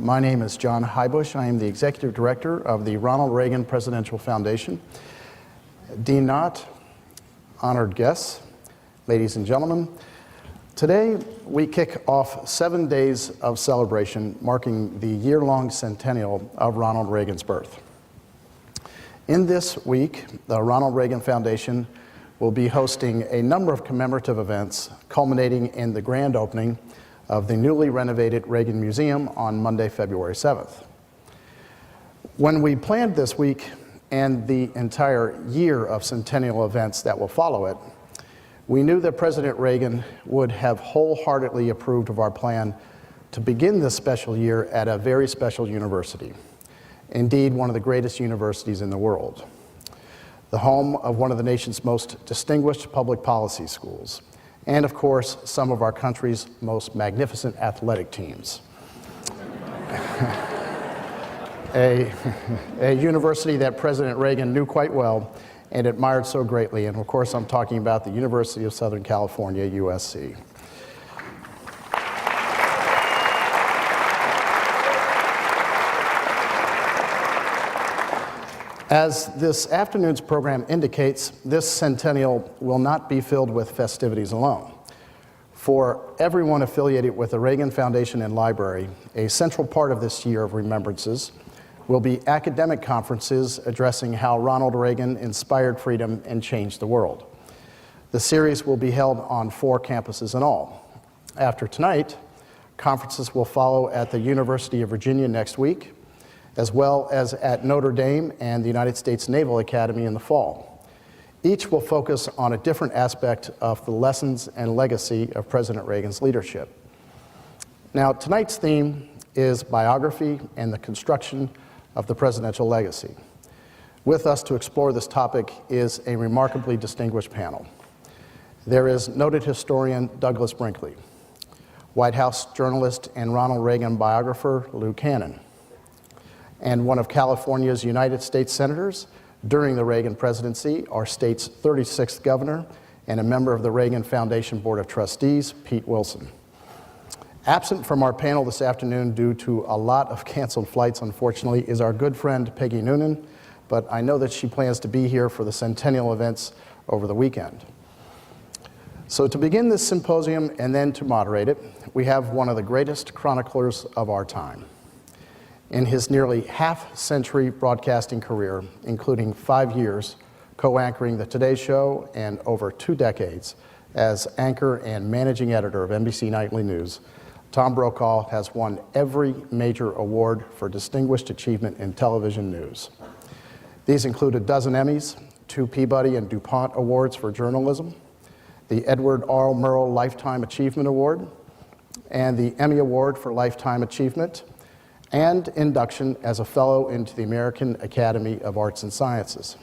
My name is John Hybush. I am the Executive Director of the Ronald Reagan Presidential Foundation. Dean Knott, honored guests, ladies and gentlemen, today we kick off 7 days of celebration marking the year-long centennial of Ronald Reagan's birth. In this week, the Ronald Reagan Foundation will be hosting a number of commemorative events culminating in the grand opening of the newly renovated Reagan Museum on Monday, February 7th. When we planned this week and the entire year of centennial events that will follow it, we knew that President Reagan would have wholeheartedly approved of our plan to begin this special year at a very special university, indeed one of the greatest universities in the world, the home of one of the nation's most distinguished public policy schools, and of course, some of our country's most magnificent athletic teams. a university that President Reagan knew quite well and admired so greatly, and of course I'm talking about the University of Southern California, USC. As this afternoon's program indicates, this centennial will not be filled with festivities alone. For everyone affiliated with the Reagan Foundation and Library, a central part of this year of remembrances will be academic conferences addressing how Ronald Reagan inspired freedom and changed the world. The series will be held on 4 campuses in all. After tonight, conferences will follow at the University of Virginia next week, as well as at Notre Dame and the United States Naval Academy in the fall. Each will focus on a different aspect of the lessons and legacy of President Reagan's leadership. Now, tonight's theme is biography and the construction of the presidential legacy. With us to explore this topic is a remarkably distinguished panel. There is noted historian Douglas Brinkley, White House journalist and Ronald Reagan biographer Lou Cannon, and one of California's United States Senators during the Reagan presidency, our state's 36th governor, and a member of the Reagan Foundation Board of Trustees, Pete Wilson. Absent from our panel this afternoon due to a lot of canceled flights, unfortunately, is our good friend Peggy Noonan, but I know that she plans to be here for the centennial events over the weekend. So to begin this symposium and then to moderate it, we have one of the greatest chroniclers of our time. In his nearly half-century broadcasting career, including 5 years co-anchoring The Today Show and over 2 decades as anchor and managing editor of NBC Nightly News, Tom Brokaw has won every major award for distinguished achievement in television news. These include a dozen Emmys, 2 Peabody and DuPont Awards for journalism, the Edward R. Murrow Lifetime Achievement Award, and the Emmy Award for Lifetime Achievement, and induction as a fellow into the American Academy of Arts and Sciences.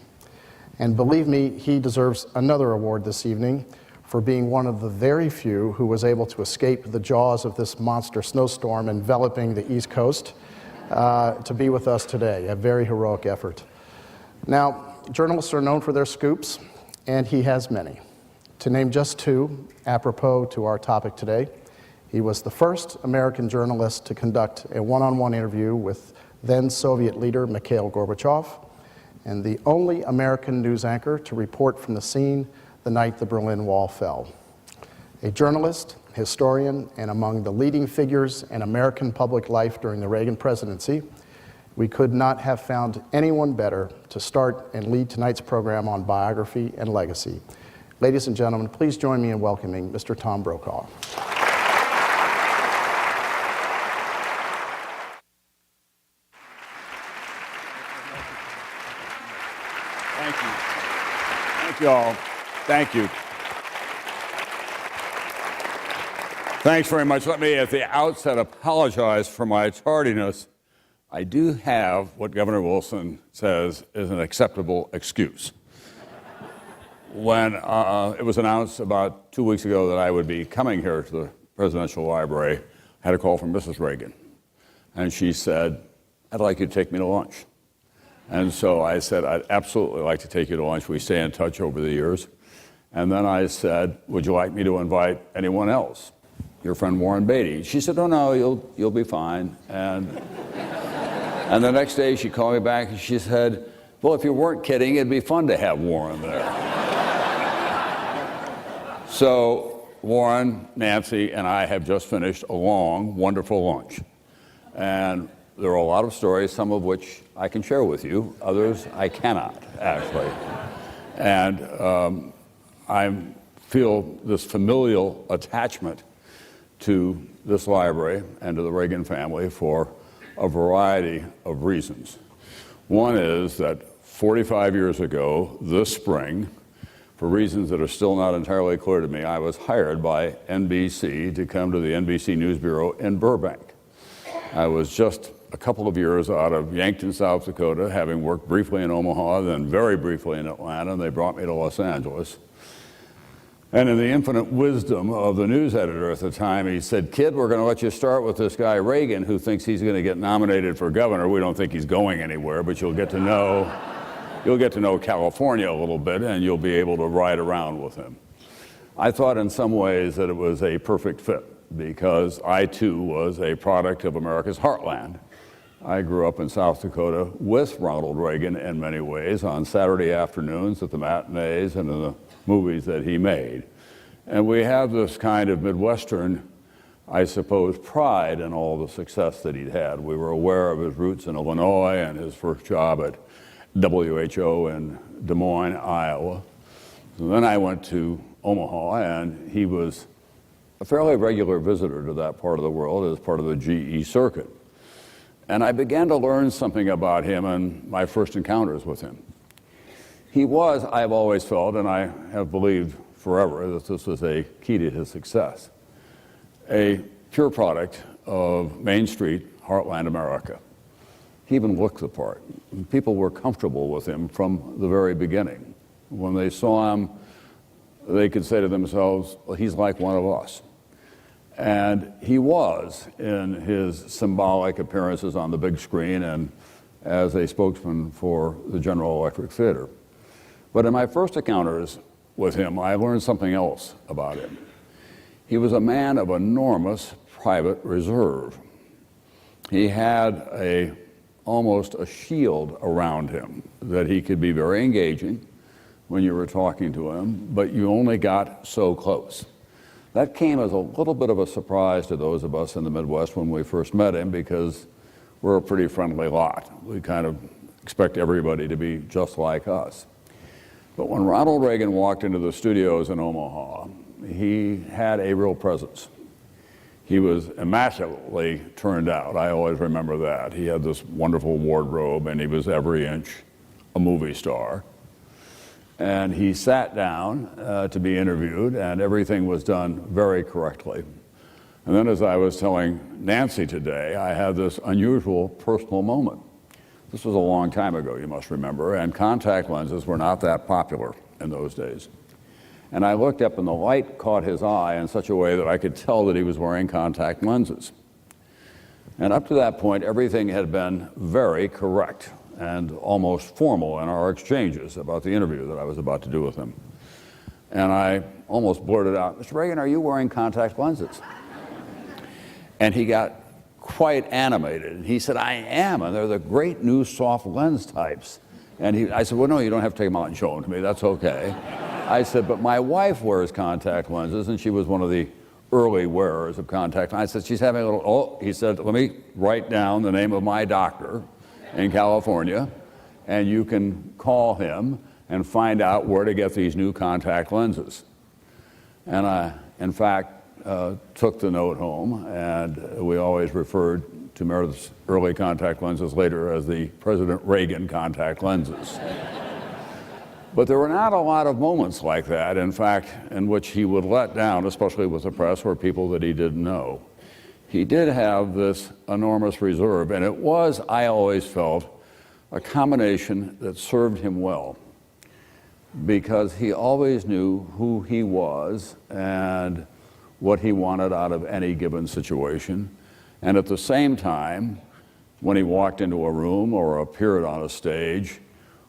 And believe me, he deserves another award this evening for being one of the very few who was able to escape the jaws of this monster snowstorm enveloping the East Coast to be with us today, a very heroic effort. Now, journalists are known for their scoops, and he has many. To name just 2, apropos to our topic today, he was the first American journalist to conduct a one-on-one interview with then-Soviet leader Mikhail Gorbachev, and the only American news anchor to report from the scene the night the Berlin Wall fell. A journalist, historian, and among the leading figures in American public life during the Reagan presidency, we could not have found anyone better to start and lead tonight's program on biography and legacy. Ladies and gentlemen, please join me in welcoming Mr. Tom Brokaw. Thank you all. Thank you. Thanks very much. Let me at the outset apologize for my tardiness. I do have what Governor Wilson says is an acceptable excuse. When it was announced about 2 weeks ago that I would be coming here to the Presidential Library, I had a call from Mrs. Reagan. And she said, "I'd like you to take me to lunch." And so I said, "I'd absolutely like to take you to lunch. We stay in touch over the years." And then I said, "Would you like me to invite anyone else?" your friend Warren Beatty. She said, oh, no, you'll be fine. And the next day she called me back and she said, well, if you weren't kidding, it'd be fun to have Warren there. So Warren, Nancy, and I have just finished a long, wonderful lunch. And there are a lot of stories, some of which I can share with you, others I cannot, actually. And I feel this familial attachment to this library and to the Reagan family for a variety of reasons. One is that 45 years ago, this spring, for reasons that are still not entirely clear to me, I was hired by NBC to come to the NBC News Bureau in Burbank. I was just a couple of years out of Yankton, South Dakota, having worked briefly in Omaha, then very briefly in Atlanta, and they brought me to Los Angeles. And in the infinite wisdom of the news editor at the time, he said, kid, we're going to let you start with this guy Reagan who thinks he's going to get nominated for governor. We don't think he's going anywhere, but you'll get to know California a little bit, and you'll be able to ride around with him. I thought in some ways that it was a perfect fit because I, too, was a product of America's heartland. I grew up in South Dakota with Ronald Reagan in many ways on Saturday afternoons at the matinees and in the movies that he made. And we have this kind of Midwestern, I suppose, pride in all the success that he'd had. We were aware of his roots in Illinois and his first job at WHO in Des Moines, Iowa. So then I went to Omaha, and he was a fairly regular visitor to that part of the world as part of the GE circuit. And I began to learn something about him in my first encounters with him. He was, I've always felt, and I have believed forever that this was a key to his success, a pure product of Main Street, heartland America. He even looked the part. People were comfortable with him from the very beginning. When they saw him, they could say to themselves, well, he's like one of us. And he was in his symbolic appearances on the big screen and as a spokesman for the General Electric Theater. But in my first encounters with him, I learned something else about him. He was a man of enormous private reserve. He had almost a shield around him that he could be very engaging when you were talking to him, but you only got so close. That came as a little bit of a surprise to those of us in the Midwest when we first met him because we're a pretty friendly lot. We kind of expect everybody to be just like us. But when Ronald Reagan walked into the studios in Omaha, he had a real presence. He was immaculately turned out. I always remember that. He had this wonderful wardrobe, and he was every inch a movie star. And he sat down to be interviewed, and everything was done very correctly. And then as I was telling Nancy today, I had this unusual personal moment. This was a long time ago, you must remember, and contact lenses were not that popular in those days. And I looked up, and the light caught his eye in such a way that I could tell that he was wearing contact lenses. And up to that point, everything had been very correct and almost formal in our exchanges about the interview that I was about to do with him. And I almost blurted out, Mr. Reagan, are you wearing contact lenses? And he got quite animated. He said, I am, and they're the great new soft lens types. And I said, well, no, you don't have to take them out and show them to me. That's okay. I said, but my wife wears contact lenses, and she was one of the early wearers of contact lenses. I said, she's having a little, he said, let me write down the name of my doctor in California, and you can call him and find out where to get these new contact lenses. And I, in fact, took the note home, and we always referred to Meredith's early contact lenses later as the President Reagan contact lenses. But there were not a lot of moments like that, in fact, in which he would let down, especially with the press or people that he didn't know. He did have this enormous reserve, and it was, I always felt, a combination that served him well, because he always knew who he was and what he wanted out of any given situation. And at the same time, when he walked into a room or appeared on a stage,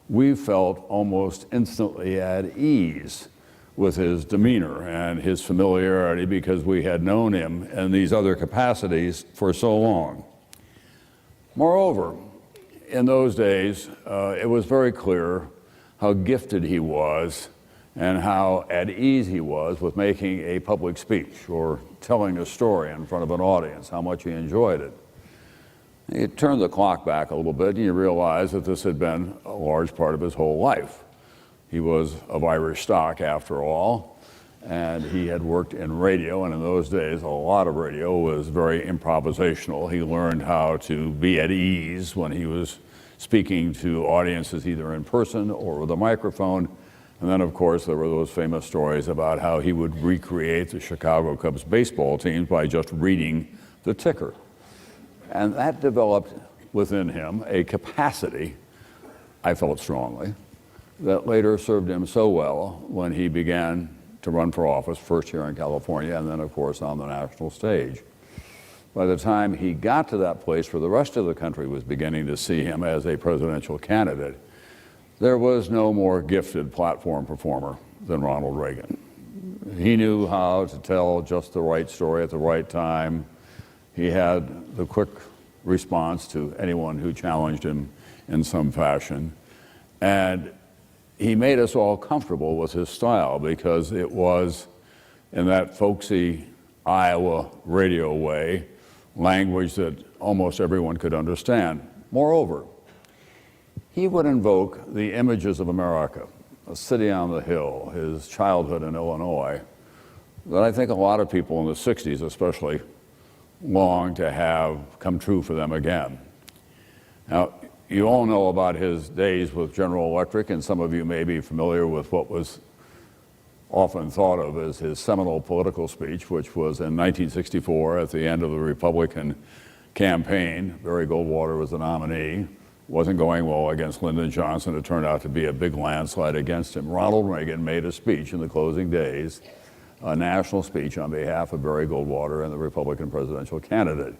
we felt almost instantly at ease with his demeanor and his familiarity because we had known him in these other capacities for so long. Moreover, in those days, it was very clear how gifted he was and how at ease he was with making a public speech or telling a story in front of an audience, how much he enjoyed it. You turn the clock back a little bit and you realize that this had been a large part of his whole life. He was of Irish stock, after all, and he had worked in radio, and in those days, a lot of radio was very improvisational. He learned how to be at ease when he was speaking to audiences either in person or with a microphone. And then, of course, there were those famous stories about how he would recreate the Chicago Cubs baseball teams by just reading the ticker. And that developed within him a capacity, I felt strongly, that later served him so well when he began to run for office, first here in California and then, of course, on the national stage. By the time he got to that place where the rest of the country was beginning to see him as a presidential candidate, there was no more gifted platform performer than Ronald Reagan. He knew how to tell just the right story at the right time. He had the quick response to anyone who challenged him in some fashion. And he made us all comfortable with his style because it was, in that folksy Iowa radio way, language that almost everyone could understand. Moreover, he would invoke the images of America, a city on the hill, his childhood in Illinois, that I think a lot of people in the 60s especially long to have come true for them again. Now, you all know about his days with General Electric, and some of you may be familiar with what was often thought of as his seminal political speech, which was in 1964 at the end of the Republican campaign. Barry Goldwater was the nominee. Wasn't going well against Lyndon Johnson. It turned out to be a big landslide against him. Ronald Reagan made a speech in the closing days, a national speech on behalf of Barry Goldwater and the Republican presidential candidate.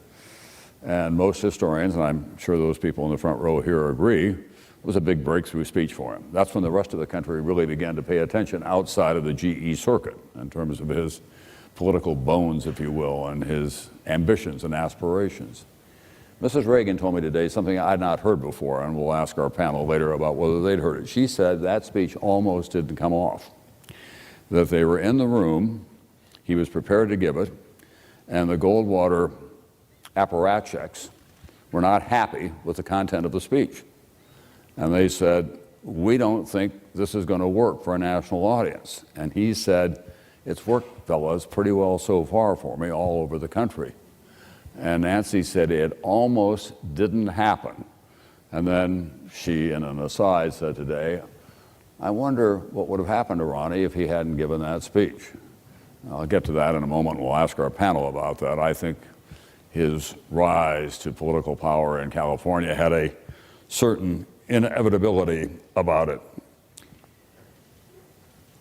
And most historians, and I'm sure those people in the front row here agree, it was a big breakthrough speech for him. That's when the rest of the country really began to pay attention outside of the GE circuit in terms of his political bones, if you will, and his ambitions and aspirations. Mrs. Reagan told me today something I'd not heard before, and we'll ask our panel later about whether they'd heard it. She said that speech almost didn't come off, that they were in the room, he was prepared to give it, and the Goldwater apparatchiks were not happy with the content of the speech. And they said, we don't think this is going to work for a national audience. And he said, it's worked, fellas, pretty well so far for me all over the country. And Nancy said it almost didn't happen. And then she, in an aside, said today, I wonder what would have happened to Ronnie if he hadn't given that speech. I'll get to that in a moment. We'll ask our panel about that. I think his rise to political power in California had a certain inevitability about it.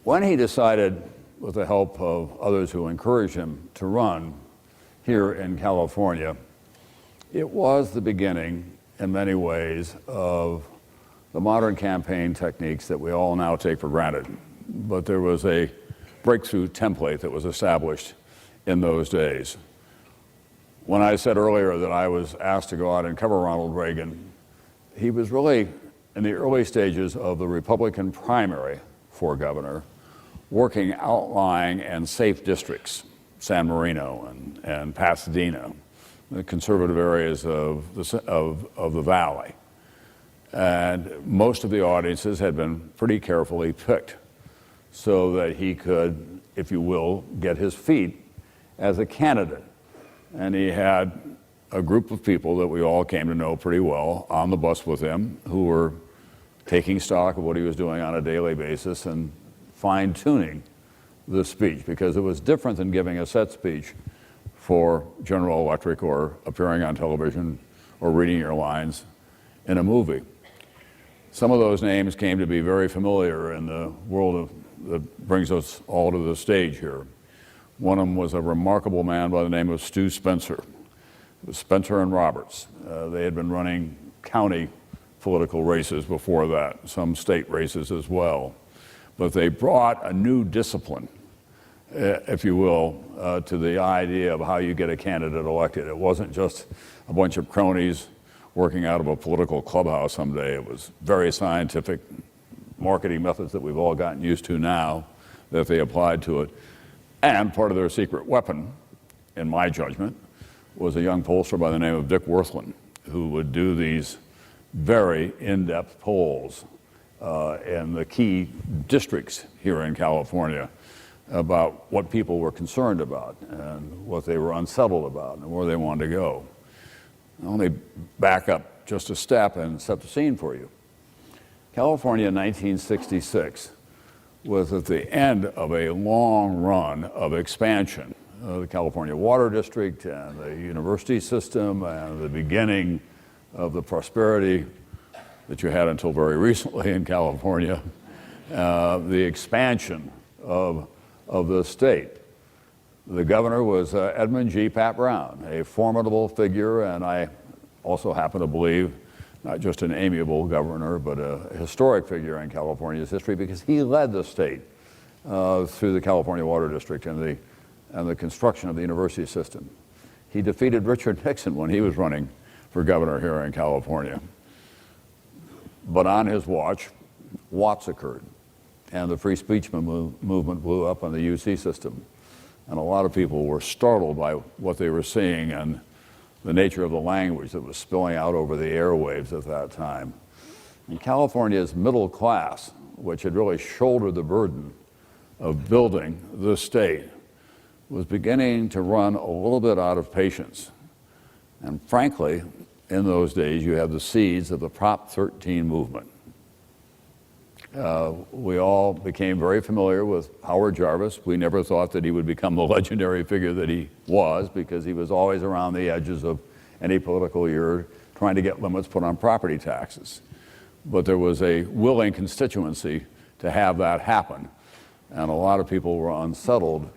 When he decided, with the help of others who encouraged him to run here in California, it was the beginning, in many ways, of the modern campaign techniques that we all now take for granted. But there was a breakthrough template that was established in those days. When I said earlier that I was asked to go out and cover Ronald Reagan, he was really in the early stages of the Republican primary for governor, working outlying and safe districts, San Marino and Pasadena, the conservative areas of the valley. And most of the audiences had been pretty carefully picked so that he could, if you will, get his feet as a candidate. And he had a group of people that we all came to know pretty well on the bus with him who were taking stock of what he was doing on a daily basis and fine-tuning the speech, because it was different than giving a set speech for General Electric or appearing on television or reading your lines in a movie. Some of those names came to be very familiar in the world that brings us all to the stage here. One of them was a remarkable man by the name of Stu Spencer. It was Spencer and Roberts. They had been running county political races before that, some state races as well. but they brought a new discipline, if you will, to the idea of how you get a candidate elected. It wasn't just a bunch of cronies working out of a political clubhouse someday. It was very scientific marketing methods that we've all gotten used to now that they applied to it. And part of their secret weapon, in my judgment, was a young pollster by the name of Dick Worthland, who would do these very in-depth polls in the key districts here in California about what people were concerned about and what they were unsettled about and where they wanted to go. Let me back up just a step and set the scene for you. California in 1966 was at the end of a long run of expansion. The California Water District and the university system and the beginning of the prosperity that you had until very recently in California, the expansion of the state. The governor was Edmund G. Pat Brown, a formidable figure, and I also happen to believe not just an amiable governor, but a historic figure in California's history because he led the state through the California Water District and the construction of the university system. He defeated Richard Nixon when he was running for governor here in California. But on his watch, Watts occurred, and the free speech movement blew up on the UC system. And a lot of people were startled by what they were seeing and the nature of the language that was spilling out over the airwaves at that time. And California's middle class, which had really shouldered the burden of building the state, was beginning to run a little bit out of patience. And frankly, in those days, you had the seeds of the Prop 13 movement. We all became very familiar with Howard Jarvis. We never thought that he would become the legendary figure that he was because he was always around the edges of any political year trying to get limits put on property taxes. But there was a willing constituency to have that happen. And a lot of people were unsettled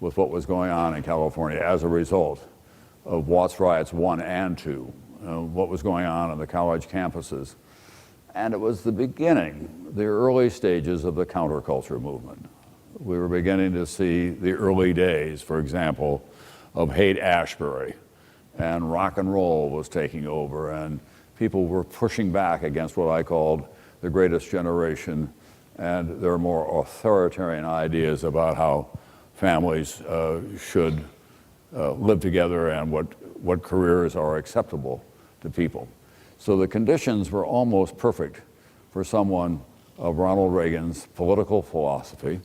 with what was going on in California as a result of Watts riots 1 and 2, what was going on the college campuses. And it was the beginning, the early stages of the counterculture movement. We were beginning to see the early days, for example, of Haight-Ashbury, and rock and roll was taking over, and people were pushing back against what I called the greatest generation, and their more authoritarian ideas about how families should live together and what careers are acceptable to people. So the conditions were almost perfect for someone of Ronald Reagan's political philosophy,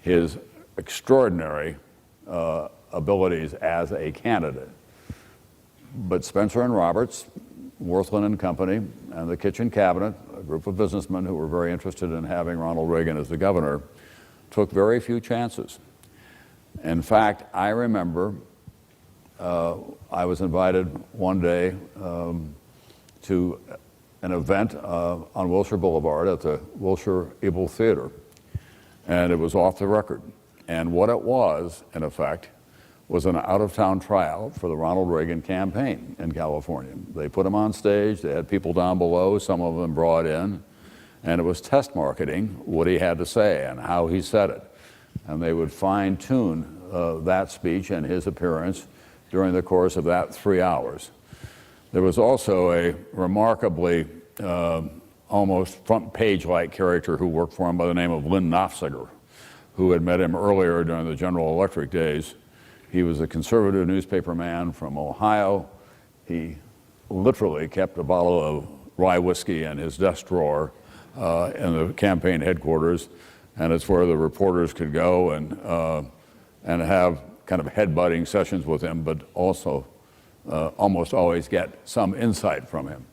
his extraordinary abilities as a candidate. But Spencer and Roberts, Worthland and Company, and the Kitchen Cabinet, a group of businessmen who were very interested in having Ronald Reagan as the governor, took very few chances. In fact, I remember I was invited one day to an event on Wilshire Boulevard at the Wilshire Ebel Theater, and it was off the record. And what it was, in effect, was an out-of-town tryout for the Ronald Reagan campaign in California. They put him on stage, they had people down below, some of them brought in, and it was test marketing what he had to say and how he said it. And they would fine-tune that speech and his appearance during the course of that 3 hours. There was also a remarkably almost front-page-like character who worked for him by the name of Lynn Nofziger, who had met him earlier during the General Electric days. He was a conservative newspaper man from Ohio. He literally kept a bottle of rye whiskey in his desk drawer in the campaign headquarters, and it's where the reporters could go and have kind of head-butting sessions with him, but also almost always get some insight from him.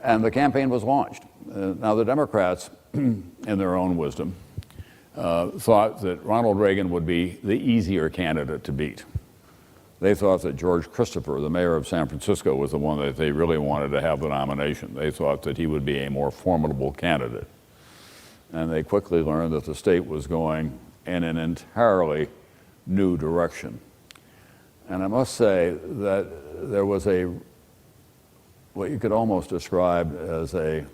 And the campaign was launched. Now the Democrats, in their own wisdom, thought that Ronald Reagan would be the easier candidate to beat. They thought that George Christopher, the mayor of San Francisco, was the one that they really wanted to have the nomination. They thought that he would be a more formidable candidate. And they quickly learned that the state was going in an entirely new direction. And I must say that there was what you could almost describe as a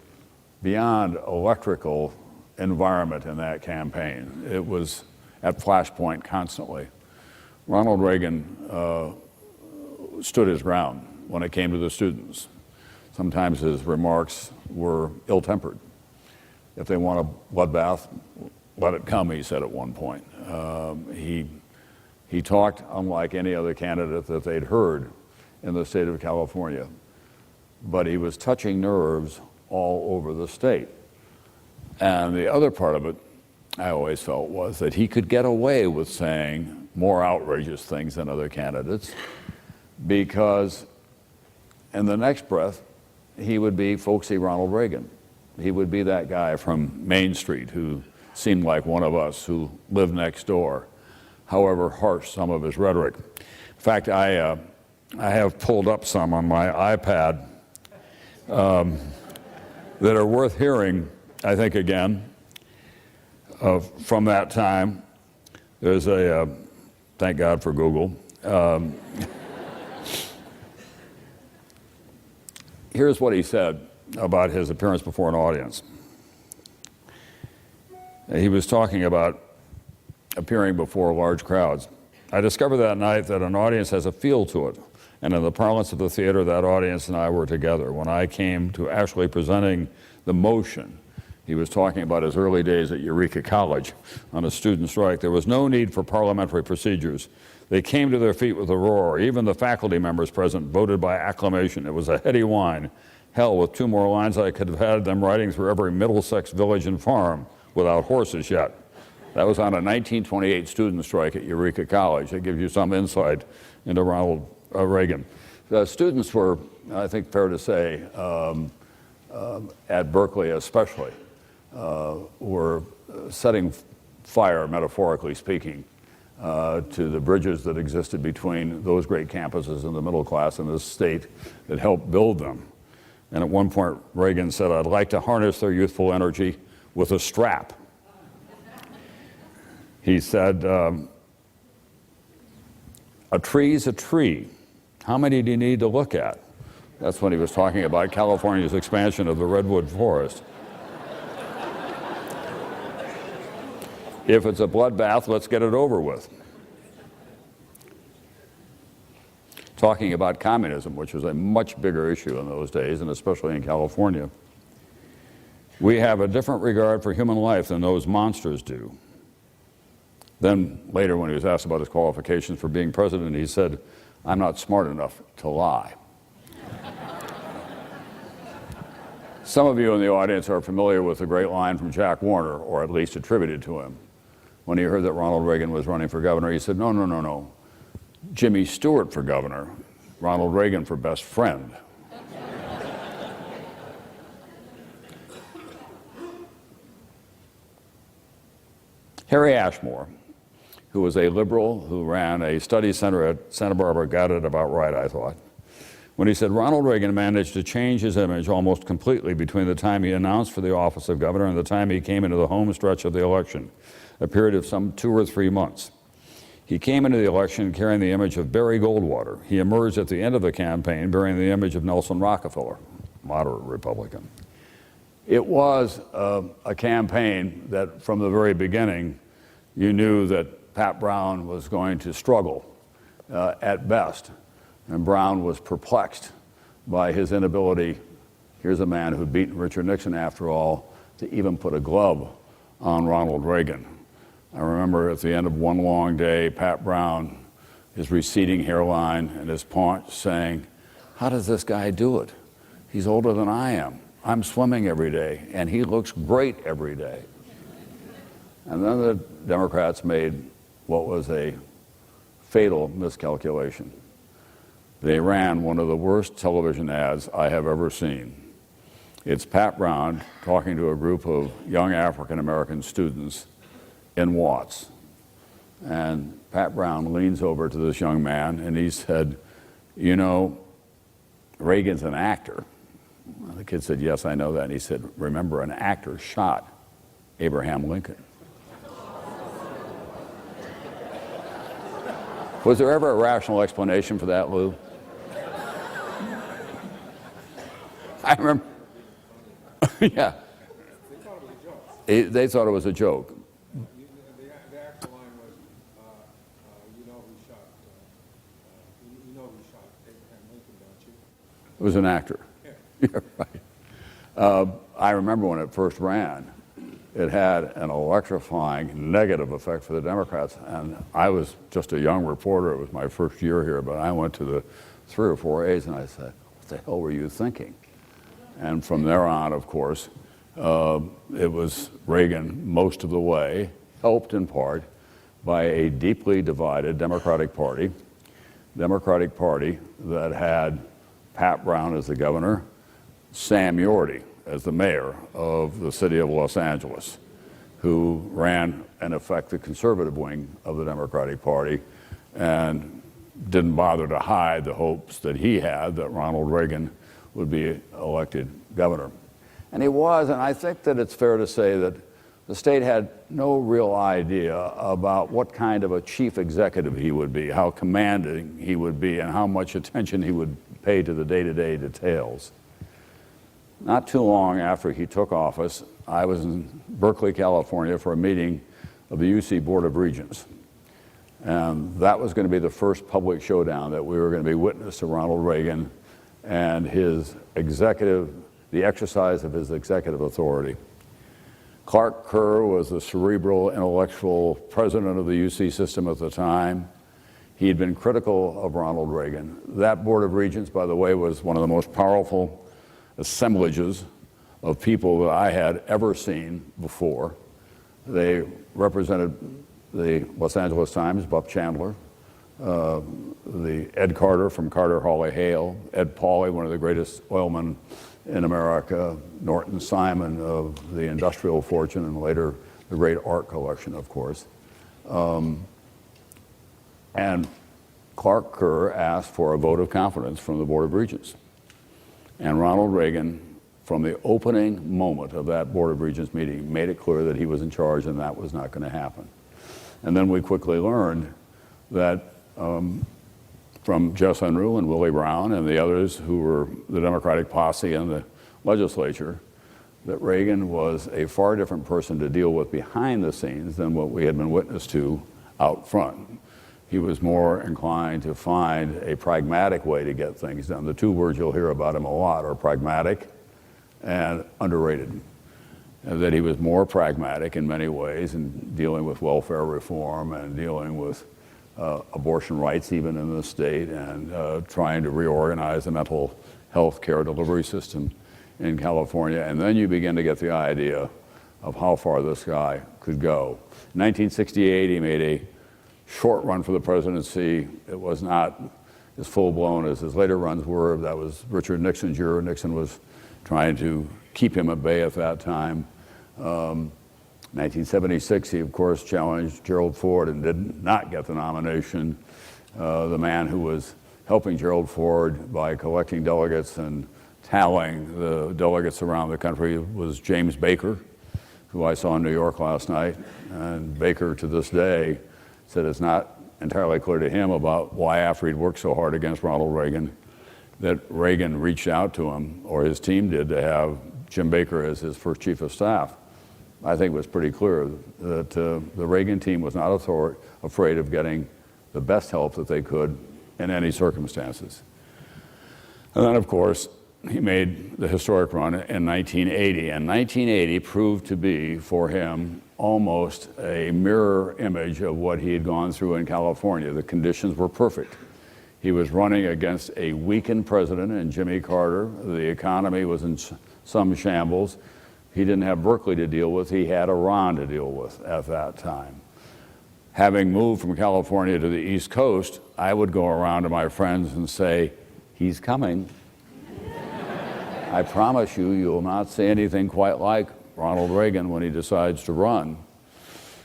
beyond electrical environment in that campaign. It was at flashpoint constantly. Ronald Reagan stood his ground when it came to the students. Sometimes his remarks were ill-tempered. If they want a bloodbath, let it come, he said at one point. He talked unlike any other candidate that they'd heard in the state of California, but he was touching nerves all over the state. And the other part of it, I always felt, was that he could get away with saying more outrageous things than other candidates because in the next breath, he would be folksy Ronald Reagan. He would be that guy from Main Street who seemed like one of us, who lived next door, however harsh some of his rhetoric. In fact, I have pulled up some on my iPad that are worth hearing, I think, again, from that time. There's a, thank God for Google. Here's what he said about his appearance before an audience. He was talking about appearing before large crowds. I discovered that night that an audience has a feel to it, and in the parlance of the theater, that audience and I were together. When I came to actually presenting the motion, he was talking about his early days at Eureka College on a student strike. There was no need for parliamentary procedures. They came to their feet with a roar. Even the faculty members present voted by acclamation. It was a heady whine. Hell, with 2 more lines, I could have had them riding through every Middlesex village and farm without horses yet. That was on a 1928 student strike at Eureka College. That gives you some insight into Ronald Reagan. The students were, I think fair to say, at Berkeley especially, were setting fire, metaphorically speaking, to the bridges that existed between those great campuses and the middle class in this state that helped build them. And at one point, Reagan said, "I'd like to harness their youthful energy with a strap." He said, "A tree's a tree. How many do you need to look at?" That's when he was talking about California's expansion of the redwood forest. If it's a bloodbath, let's get it over with. Talking about communism, which was a much bigger issue in those days, and especially in California. We have a different regard for human life than those monsters do. Then later, when he was asked about his qualifications for being president, he said, "I'm not smart enough to lie." Some of you in the audience are familiar with the great line from Jack Warner, or at least attributed to him. When he heard that Ronald Reagan was running for governor, he said, "No, no, no, no. Jimmy Stewart for governor, Ronald Reagan for best friend." Harry Ashmore, who was a liberal who ran a study center at Santa Barbara, got it about right, I thought, when he said Ronald Reagan managed to change his image almost completely between the time he announced for the office of governor and the time he came into the home stretch of the election, a period of some 2 or 3 months. He came into the election carrying the image of Barry Goldwater. He emerged at the end of the campaign bearing the image of Nelson Rockefeller, moderate Republican. It was a campaign that from the very beginning, you knew that Pat Brown was going to struggle at best. And Brown was perplexed by his inability, here's a man who'd beaten Richard Nixon after all, to even put a glove on Ronald Reagan. I remember at the end of one long day, Pat Brown, his receding hairline and his paunch, saying, "How does this guy do it? He's older than I am. I'm swimming every day, and he looks great every day." And then the Democrats made what was a fatal miscalculation. They ran one of the worst television ads I have ever seen. It's Pat Brown talking to a group of young African-American students in Watts. And Pat Brown leans over to this young man and he said, "You know, Reagan's an actor." And the kid said, "Yes, I know that." And he said, "Remember, an actor shot Abraham Lincoln." Was there ever a rational explanation for that, Lou? I remember. Yeah. They thought it was a joke. The actual line was, you know who shot Abraham Lincoln, don't you? It was an actor. Yeah. Yeah, right. I remember when it first ran, it had an electrifying negative effect for the Democrats. And I was just a young reporter. It was my first year here, but I went to the 3 or 4 A's and I said, what the hell were you thinking? And from there on, of course, it was Reagan most of the way, helped in part by a deeply divided Democratic Party that had Pat Brown as the governor, Sam Yorty as the mayor of the city of Los Angeles, who ran, in effect, the conservative wing of the Democratic Party and didn't bother to hide the hopes that he had that Ronald Reagan would be elected governor. And he was, and I think that it's fair to say that the state had no real idea about what kind of a chief executive he would be, how commanding he would be, and how much attention he would pay to the day-to-day details. Not too long after he took office, I was in Berkeley, California for a meeting of the UC Board of Regents. And that was going to be the first public showdown that we were going to be witness to Ronald Reagan and his the exercise of his executive authority. Clark Kerr was the cerebral, intellectual president of the UC system at the time. He had been critical of Ronald Reagan. That Board of Regents, by the way, was one of the most powerful assemblages of people that I had ever seen before. They represented the Los Angeles Times, Buck Chandler, the Ed Carter from Carter Hawley Hale, Ed Pauley, one of the greatest oilmen in America, Norton Simon of the industrial fortune, and later the great art collection, of course. And Clark Kerr asked for a vote of confidence from the Board of Regents. And Ronald Reagan, from the opening moment of that Board of Regents meeting, made it clear that he was in charge and that was not going to happen. And then we quickly learned that from Jess Unruh and Willie Brown and the others who were the Democratic posse in the legislature, that Reagan was a far different person to deal with behind the scenes than what we had been witness to out front. He was more inclined to find a pragmatic way to get things done. The two words you'll hear about him a lot are pragmatic and underrated. And that he was more pragmatic in many ways in dealing with welfare reform and dealing with abortion rights even in the state and trying to reorganize the mental health care delivery system in California. And then you begin to get the idea of how far this guy could go. In 1968, he made a short run for the presidency. It was not as full-blown as his later runs were. That was Richard Nixon's year. Nixon was trying to keep him at bay at that time. 1976, he, of course, challenged Gerald Ford and did not get the nomination. The man who was helping Gerald Ford by collecting delegates and tallying the delegates around the country was James Baker, who I saw in New York last night. And Baker, to this day, said it's not entirely clear to him about why, after he'd worked so hard against Ronald Reagan, that Reagan reached out to him, or his team did, to have Jim Baker as his first chief of staff. I think it was pretty clear that the Reagan team was not afraid of getting the best help that they could in any circumstances. And then, of course, he made the historic run in 1980, and 1980 proved to be, for him, almost a mirror image of what he had gone through in California. The conditions were perfect. He was running against a weakened president in Jimmy Carter. The economy was in some shambles. He didn't have Berkeley to deal with. He had Iran to deal with at that time. Having moved from California to the East Coast, I would go around to my friends and say, he's coming. I promise you, you'll not see anything quite like Ronald Reagan when he decides to run.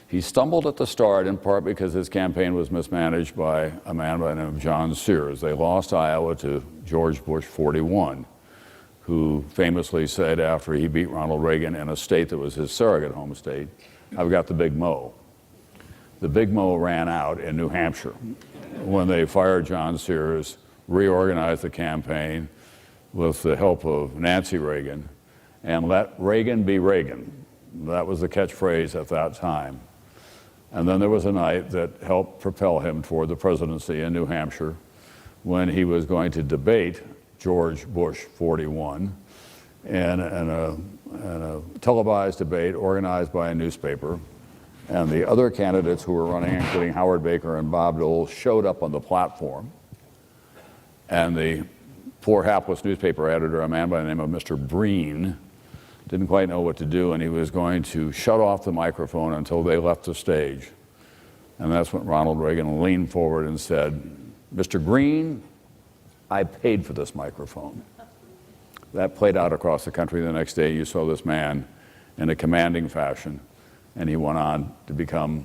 He stumbled at the start, in part because his campaign was mismanaged by a man by the name of John Sears. They lost Iowa to George Bush 41, who famously said after he beat Ronald Reagan in a state that was his surrogate home state, I've got the big mo. The big mo ran out in New Hampshire when they fired John Sears, reorganized the campaign with the help of Nancy Reagan, and let Reagan be Reagan. That was the catchphrase at that time. And then there was a night that helped propel him toward the presidency in New Hampshire when he was going to debate George Bush 41 in a televised debate organized by a newspaper. And the other candidates who were running, including Howard Baker and Bob Dole, showed up on the platform. And the poor hapless newspaper editor, a man by the name of Mr. Breen, didn't quite know what to do, and he was going to shut off the microphone until they left the stage. And that's when Ronald Reagan leaned forward and said, "Mr. Green, I paid for this microphone." That played out across the country the next day. You saw this man in a commanding fashion, and he went on to become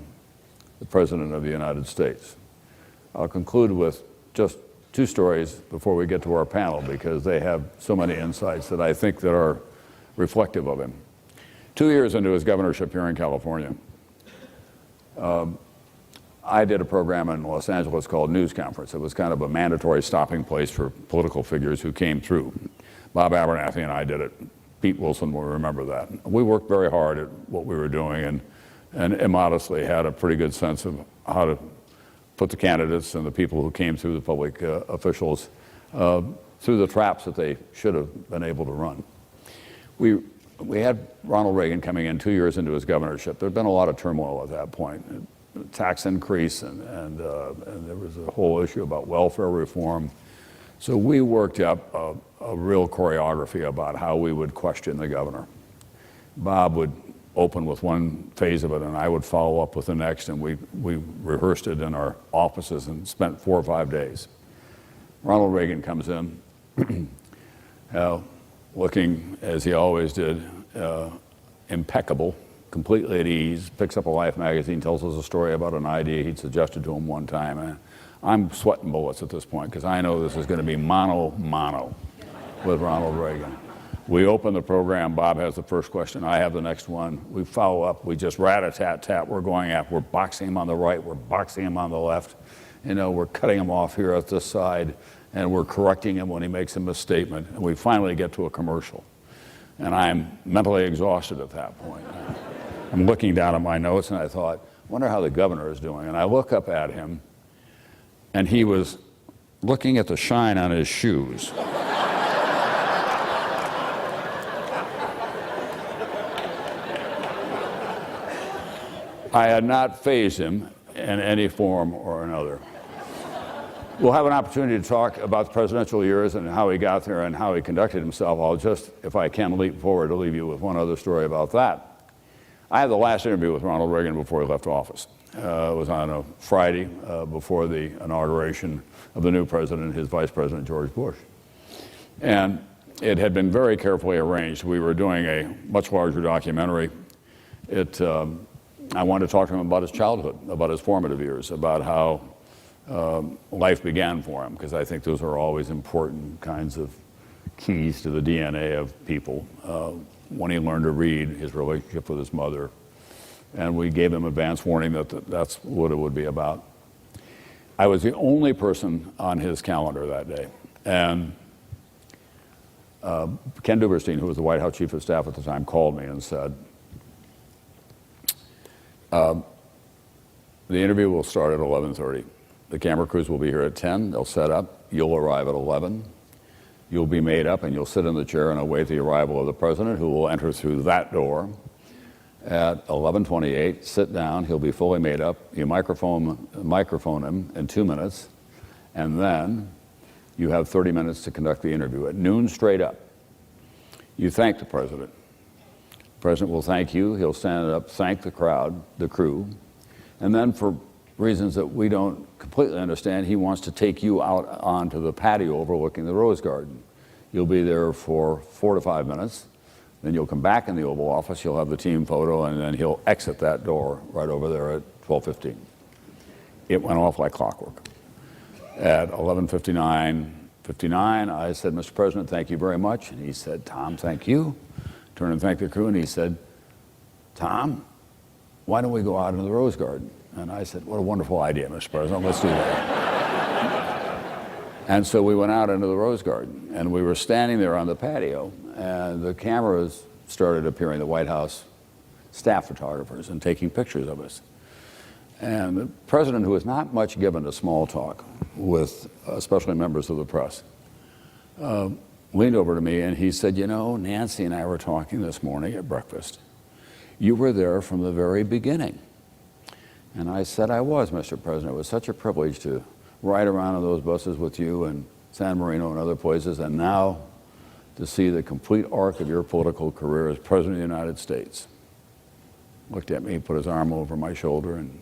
the President of the United States. I'll conclude with just two stories before we get to our panel, because they have so many insights that I think that are reflective of him. 2 years into his governorship here in California, I did a program in Los Angeles called News Conference. It was kind of a mandatory stopping place for political figures who came through. Bob Abernathy and I did it. Pete Wilson will remember that. We worked very hard at what we were doing and immodestly had a pretty good sense of how to put the candidates and the people who came through, the public officials, through the traps that they should have been able to run. We had Ronald Reagan coming in 2 years into his governorship. There had been a lot of turmoil at that point. Tax increase and there was a whole issue about welfare reform. So we worked up a real choreography about how we would question the governor. Bob would open with one phase of it, and I would follow up with the next, and we rehearsed it in our offices and spent 4 or 5 days. Ronald Reagan comes in, looking, as he always did, impeccable, completely at ease, picks up a Life magazine, tells us a story about an idea he'd suggested to him one time. And I'm sweating bullets at this point, because I know this is going to be mano with Ronald Reagan. We open the program. Bob has the first question. I have the next one. We follow up. We just rat-a-tat-tat. We're boxing him on the right. We're boxing him on the left. You know, we're cutting him off here at this side, and we're correcting him when he makes a misstatement. And we finally get to a commercial. And I'm mentally exhausted at that point. I'm looking down at my notes, and I thought, wonder how the governor is doing. And I look up at him, and he was looking at the shine on his shoes. I had not fazed him in any form or another. We'll have an opportunity to talk about the presidential years and how he got there and how he conducted himself. I'll just, if I can, leap forward to leave you with one other story about that. I had the last interview with Ronald Reagan before he left office. It was on a Friday before the inauguration of the new president, his vice president, George Bush. And it had been very carefully arranged. We were doing a much larger documentary. I wanted to talk to him about his childhood, about his formative years, about how life began for him, because I think those are always important kinds of keys to the DNA of people. When he learned to read, his relationship with his mother. And we gave him advance warning that that's what it would be about. I was the only person on his calendar that day. And Ken Duberstein, who was the White House Chief of Staff at the time, called me and said, the interview will start at 11:30. The camera crews will be here at 10. They'll set up. You'll arrive at 11. You'll be made up, and you'll sit in the chair and await the arrival of the president, who will enter through that door. At 11:28, sit down. He'll be fully made up. You microphone him in 2 minutes, and then you have 30 minutes to conduct the interview. At noon, straight up, you thank the president. The president will thank you. He'll stand up, thank the crowd, the crew, and then for reasons that we don't completely understand, he wants to take you out onto the patio overlooking the Rose Garden. You'll be there for 4 to 5 minutes. Then you'll come back in the Oval Office, you'll have the team photo, and then he'll exit that door right over there at 12:15. It went off like clockwork. At 11:59, I said, Mr. President, thank you very much. And he said, Tom, thank you. Turned and thanked the crew, and he said, Tom, why don't we go out into the Rose Garden? And I said, what a wonderful idea, Mr. President, let's do that. And so we went out into the Rose Garden, and we were standing there on the patio, and the cameras started appearing, the White House staff photographers and taking pictures of us. And the president, who is not much given to small talk with especially members of the press, leaned over to me and he said, "You know, Nancy and I were talking this morning at breakfast. You were there from the very beginning." And I said, "I was, Mr. President. It was such a privilege to ride around in those buses with you in San Marino and other places, and now to see the complete arc of your political career as President of the United States." Looked at me, put his arm over my shoulder, and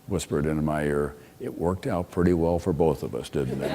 whispered into my ear, "It worked out pretty well for both of us, didn't it?"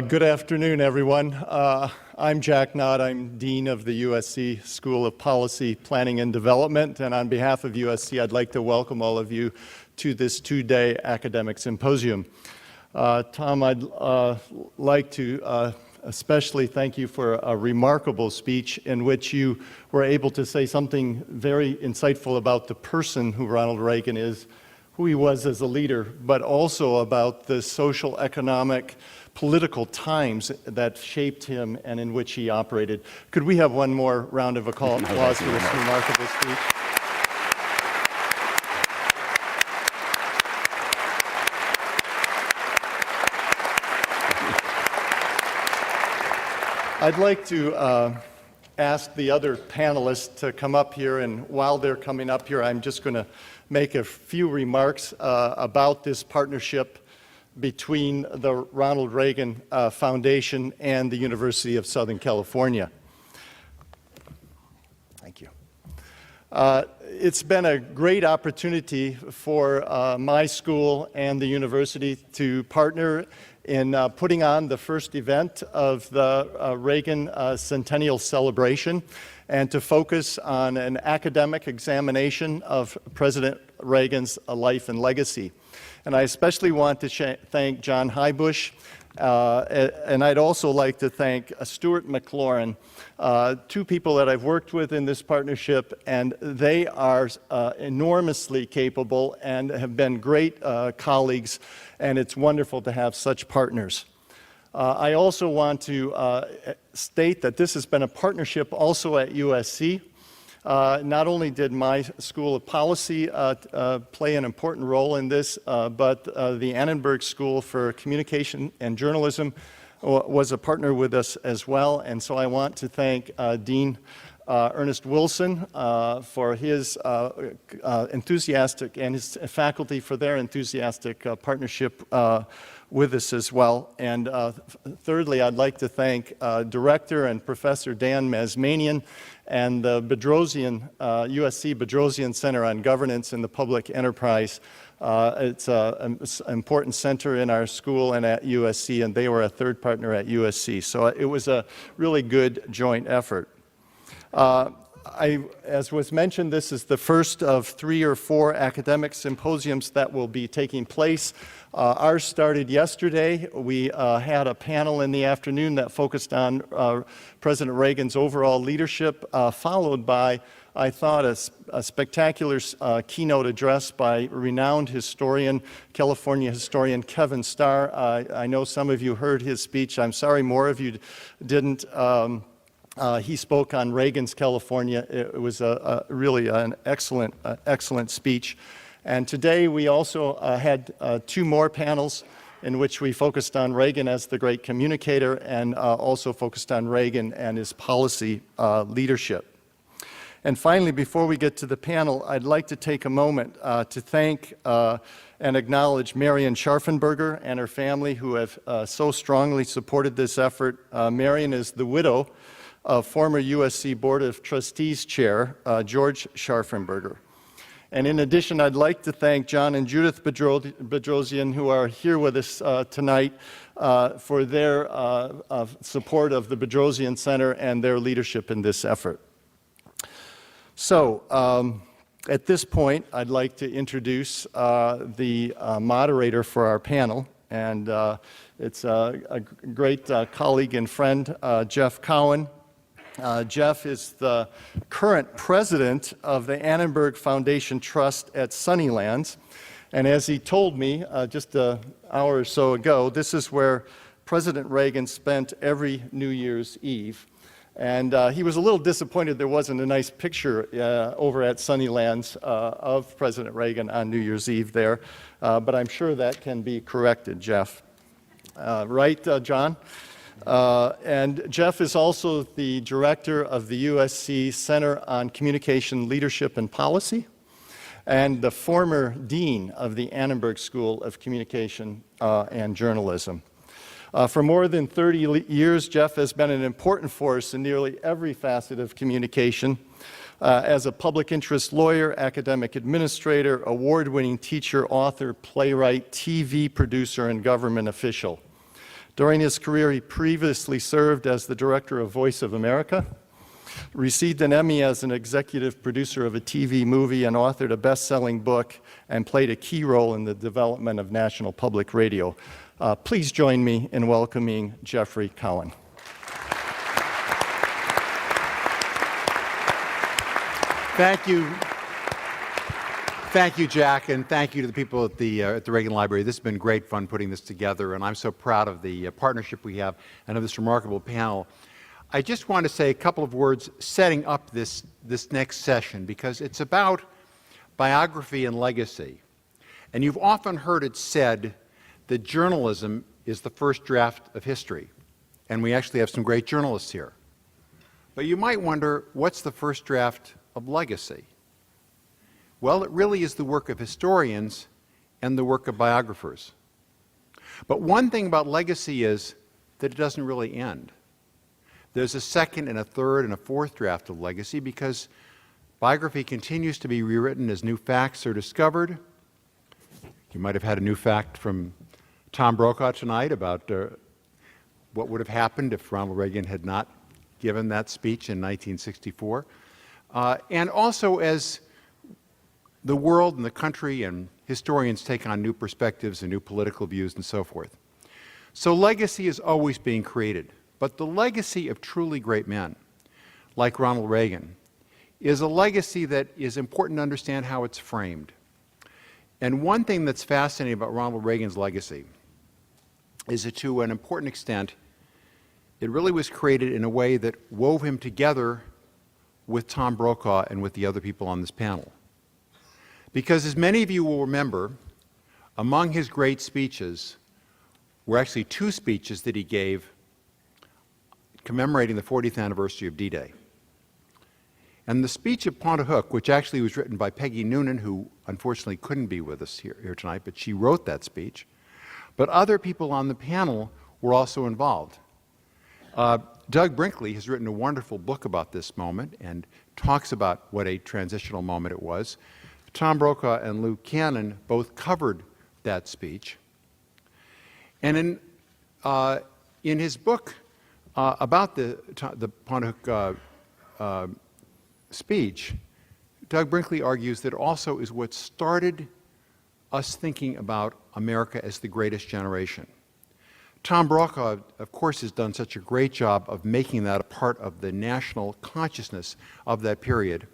Good afternoon, everyone. I'm Jack Nott. I'm Dean of the USC School of Policy, Planning, and Development. And on behalf of USC, I'd like to welcome all of you to this two-day academic symposium. Tom, I'd like to especially thank you for a remarkable speech in which you were able to say something very insightful about the person who Ronald Reagan is, who he was as a leader, but also about the social, economic, political times that shaped him and in which he operated. Could we have one more round of applause for this remarkable speech? I'd like to ask the other panelists to come up here, and while they're coming up here, I'm just going to make a few remarks about this partnership between the Ronald Reagan Foundation and the University of Southern California. Thank you. It's been a great opportunity for my school and the university to partner in putting on the first event of the Reagan Centennial Celebration and to focus on an academic examination of President Reagan's life and legacy. And I especially want to thank John Highbush, and I'd also like to thank Stuart McLaurin, two people that I've worked with in this partnership, and they are enormously capable and have been great colleagues, and it's wonderful to have such partners. I also want to state that this has been a partnership also at USC. Not only did my School of Policy play an important role in this, but the Annenberg School for Communication and Journalism was a partner with us as well. And so I want to thank Dean Ernest Wilson for his enthusiastic, and his faculty for their enthusiastic partnership with us as well. And thirdly, I'd like to thank Director and Professor Dan Mazmanian and the USC Bedrosian Center on Governance in the Public Enterprise. It's an important center in our school and at USC, and they were a third partner at USC. So it was a really good joint effort. As was mentioned, this is the first of 3 or 4 academic symposiums that will be taking place. Ours started yesterday. We had a panel in the afternoon that focused on President Reagan's overall leadership, followed by, I thought, a spectacular keynote address by renowned historian, California historian Kevin Starr. I know some of you heard his speech. I'm sorry more of you didn't. He spoke on Reagan's California. It was really an excellent speech. And today we also had 2 more panels in which we focused on Reagan as the great communicator and also focused on Reagan and his policy leadership. And finally, before we get to the panel, I'd like to take a moment to thank and acknowledge Marion Scharfenberger and her family who have so strongly supported this effort. Marion is the widow of former USC Board of Trustees Chair George Scharfenberger. And in addition, I'd like to thank John and Judith Bedrosian, who are here with us tonight, for their support of the Bedrosian Center and their leadership in this effort. So, at this point, I'd like to introduce the moderator for our panel, And it's a great colleague and friend, Jeff Cullen. Jeff is the current president of the Annenberg Foundation Trust at Sunnylands. And as he told me just an hour or so ago, this is where President Reagan spent every New Year's Eve. And he was a little disappointed there wasn't a nice picture over at Sunnylands of President Reagan on New Year's Eve there. But I'm sure that can be corrected, Jeff. Right, John? And Jeff is also the director of the USC Center on Communication Leadership and Policy, and the former dean of the Annenberg School of Communication and Journalism. For more than 30 years, Jeff has been an important force in nearly every facet of communication. As a public interest lawyer, academic administrator, award-winning teacher, author, playwright, TV producer, and government official. During his career, he previously served as the director of Voice of America, received an Emmy as an executive producer of a TV movie, and authored a best-selling book, and played a key role in the development of National Public Radio. Please join me in welcoming Jeffrey Cullen. Thank you. Thank you, Jack, and thank you to the people at the Reagan Library. This has been great fun putting this together, and I'm so proud of the partnership we have and of this remarkable panel. I just want to say a couple of words setting up this next session, because it's about biography and legacy. And you've often heard it said that journalism is the first draft of history, and we actually have some great journalists here. But you might wonder, what's the first draft of legacy? Well, it really is the work of historians and the work of biographers. But one thing about legacy is that it doesn't really end. There's a second and a third and a fourth draft of legacy, because biography continues to be rewritten as new facts are discovered. You might have had a new fact from Tom Brokaw tonight about what would have happened if Ronald Reagan had not given that speech in 1964. And also as the world and the country and historians take on new perspectives and new political views and so forth. So legacy is always being created. But the legacy of truly great men, like Ronald Reagan, is a legacy that is important to understand how it's framed. And one thing that's fascinating about Ronald Reagan's legacy is that to an important extent, it really was created in a way that wove him together with Tom Brokaw and with the other people on this panel. Because as many of you will remember, among his great speeches were actually two speeches that he gave commemorating the 40th anniversary of D-Day. And the speech at Pontotoc, which actually was written by Peggy Noonan, who unfortunately couldn't be with us here tonight, but she wrote that speech. But other people on the panel were also involved. Doug Brinkley has written a wonderful book about this moment and talks about what a transitional moment it was. Tom Brokaw and Lou Cannon both covered that speech. And in his book about the Pontotoc speech, Doug Brinkley argues that also is what started us thinking about America as the greatest generation. Tom Brokaw, of course, has done such a great job of making that a part of the national consciousness of that period.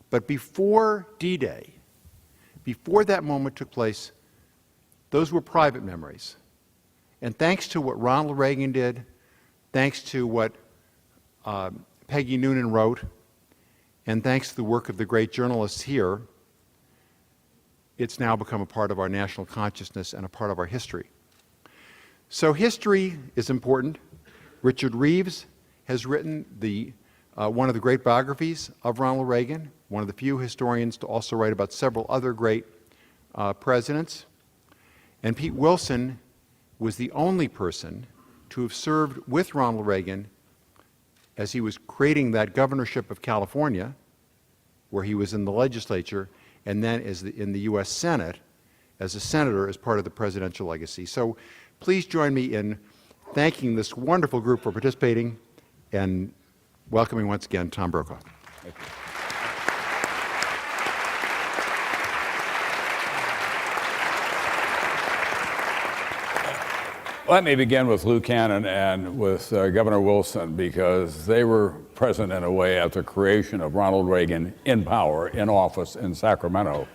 But before D-Day, before that moment took place, those were private memories. And thanks to what Ronald Reagan did, thanks to what Peggy Noonan wrote, and thanks to the work of the great journalists here, it's now become a part of our national consciousness and a part of our history. So history is important. Richard Reeves has written one of the great biographies of Ronald Reagan, one of the few historians to also write about several other great presidents. And Pete Wilson was the only person to have served with Ronald Reagan as he was creating that governorship of California, where he was in the legislature, and then in the U.S. Senate as a senator as part of the presidential legacy. So please join me in thanking this wonderful group for participating and welcoming once again Tom Brokaw. Thank you. Let me begin with Lou Cannon and with Governor Wilson, because they were present in a way at the creation of Ronald Reagan in power, in office in Sacramento.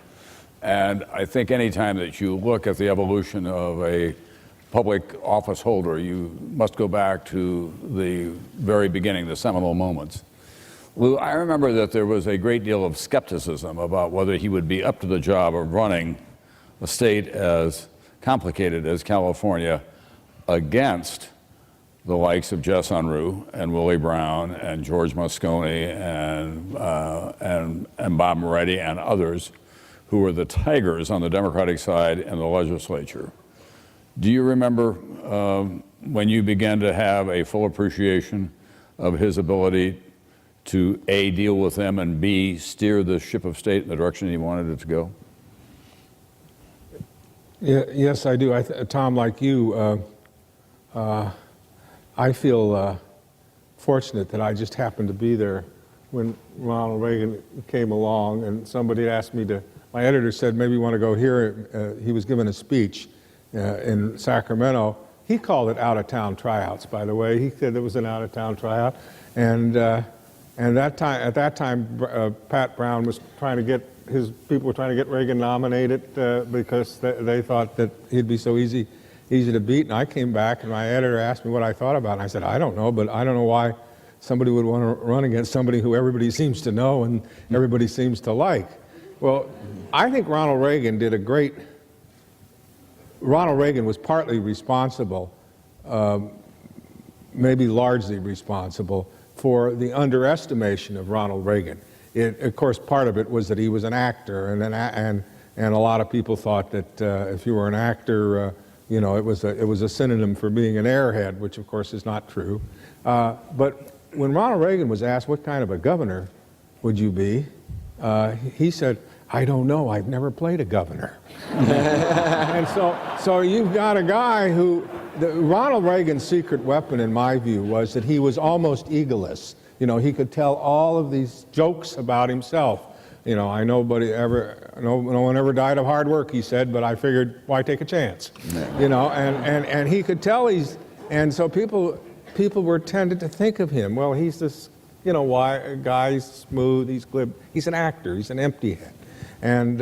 And I think any time that you look at the evolution of a public office holder, you must go back to the very beginning, the seminal moments. Lou, I remember that there was a great deal of skepticism about whether he would be up to the job of running a state as complicated as California against the likes of Jess Unruh and Willie Brown and George Moscone and Bob Moretti and others who were the tigers on the Democratic side in the legislature. Do you remember when you began to have a full appreciation of his ability to A, deal with them, and B, steer the ship of state in the direction he wanted it to go? Yeah, yes, I do. Tom, like you, I feel fortunate that I just happened to be there when Ronald Reagan came along, and somebody asked me to, my editor said, maybe you want to go hear he was giving a speech in Sacramento. He called it out-of-town tryouts, by the way. He said it was an out-of-town tryout. And at that time, Pat Brown was trying to get, his people were trying to get Reagan nominated because they thought that he'd be so easy to beat. And I came back, and my editor asked me what I thought about it. And I said, I don't know, but I don't know why somebody would want to run against somebody who everybody seems to know and everybody seems to like. Well, I think Ronald Reagan was partly responsible, maybe largely responsible, for the underestimation of Ronald Reagan. Of course, part of it was that he was an actor, and a lot of people thought that if you were an actor, it was a synonym for being an airhead, which of course is not true. But when Ronald Reagan was asked what kind of a governor would you be, he said, I don't know, I've never played a governor. And so you've got a guy who, Ronald Reagan's secret weapon, in my view, was that he was almost egoless. He could tell all of these jokes about himself. No one ever died of hard work, he said, but I figured, why take a chance? And he could tell and so people were tended to think of him, well, he's this, guy, he's smooth, he's glib, he's an actor, he's an empty head. And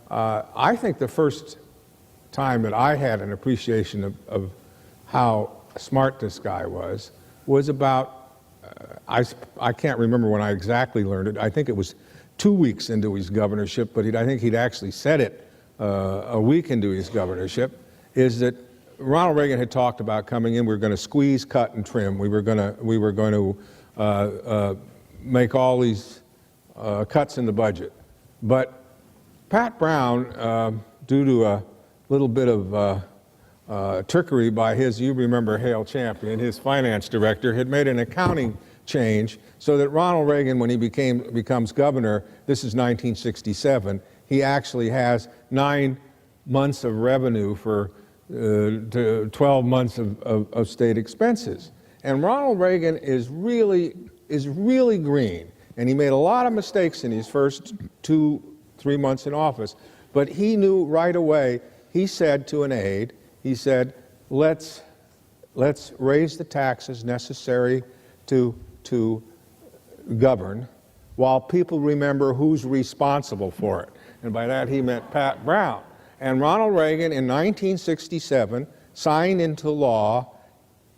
I think the first time that I had an appreciation of how smart this guy was about, I can't remember when I exactly learned it. I think it was 2 weeks into his governorship, but I think he'd actually said it a week into his governorship, is that Ronald Reagan had talked about coming in, we were going to squeeze, cut, and trim. We were going to make all these cuts in the budget. But Pat Brown, due to a little bit of trickery by you remember Hale Champion, his finance director, had made an accounting change so that Ronald Reagan, when he becomes governor, this is 1967, he actually has 9 months of revenue for 12 months of state expenses. And Ronald Reagan is really green, and he made a lot of mistakes in his first 2-3 months in office, but he knew right away. He said to an aide, he said, let's raise the taxes necessary to govern while people remember who's responsible for it. And by that he meant Pat Brown. And Ronald Reagan in 1967 signed into law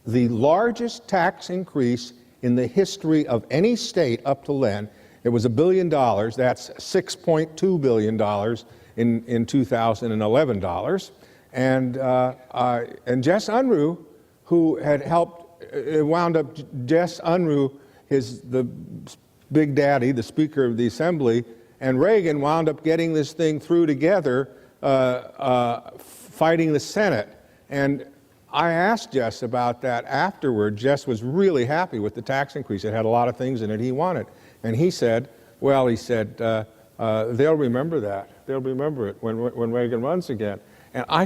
the largest tax increase in the history of any state up to then. It was $1 billion. That's $6.2 billion in 2011 dollars. And Jess Unruh, who had helped, wound up Jess Unruh, the big daddy, the Speaker of the Assembly, and Reagan wound up getting this thing through together, fighting the Senate. And I asked Jess about that afterward. Jess was really happy with the tax increase. It had a lot of things in it he wanted. And he said, they'll remember that. They'll remember it when Reagan runs again. And I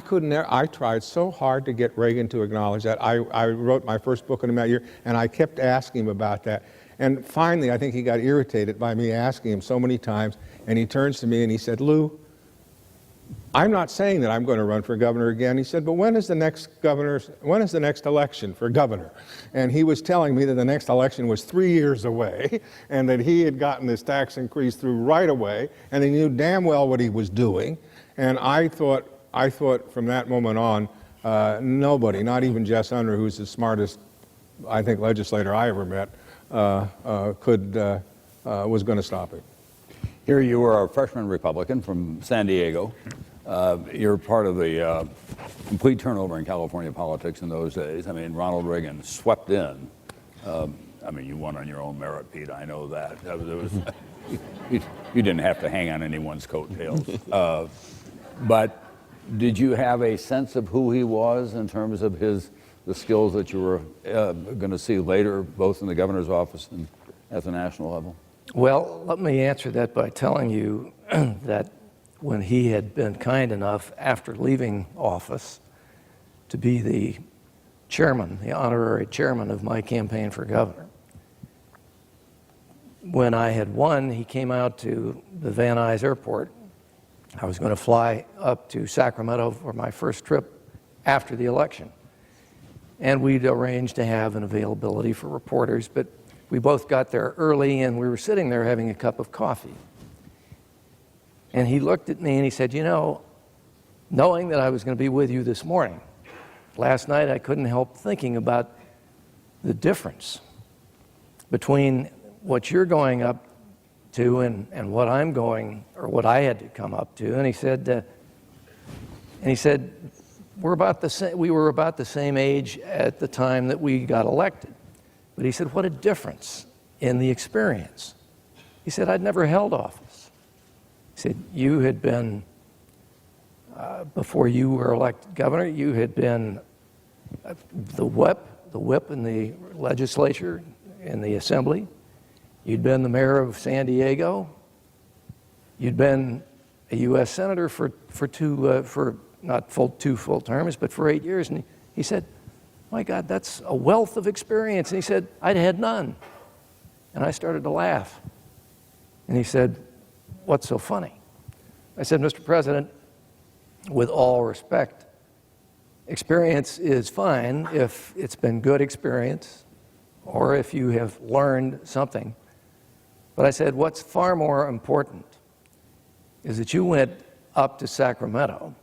tried so hard to get Reagan to acknowledge that. I wrote my first book on him that year, and I kept asking him about that. And finally, I think he got irritated by me asking him so many times, and he turns to me and he said, Lou, I'm not saying that I'm going to run for governor again. He said, but when is the next election for governor? And he was telling me that the next election was 3 years away, and that he had gotten this tax increase through right away, and he knew damn well what he was doing. And I thought from that moment on, nobody, not even Jess Unruh, who's the smartest, I think, legislator I ever met, was going to stop it. Here you are, a freshman Republican from San Diego. You're part of the complete turnover in California politics in those days. I mean, Ronald Reagan swept in. I mean, you won on your own merit, Pete. I know that. You didn't have to hang on anyone's coattails. But did you have a sense of who he was in terms of the skills that you were going to see later, both in the governor's office and at the national level? Well, let me answer that by telling you that when he had been kind enough, after leaving office, to be the chairman, the honorary chairman of my campaign for governor, when I had won, he came out to the Van Nuys Airport. I was going to fly up to Sacramento for my first trip after the election. And we'd arranged to have an availability for reporters, but we both got there early, and we were sitting there having a cup of coffee. And he looked at me and he said, you know, knowing that I was going to be with you this morning, last night I couldn't help thinking about the difference between what you're going up to and what I'm going, or what I had to come up to. And he said, we were about the same age at the time that we got elected. But he said, what a difference in the experience. He said, I'd never held office. He said, you had been, before you were elected governor, you had been the whip in the legislature, in the assembly. You'd been the mayor of San Diego. You'd been a U.S. senator for not two full terms, but for 8 years. And he said, my God, that's a wealth of experience. And he said, I'd had none. And I started to laugh. And he said, what's so funny? I said, Mr. President, with all respect, experience is fine if it's been good experience or if you have learned something. But I said, what's far more important is that you went up to Sacramento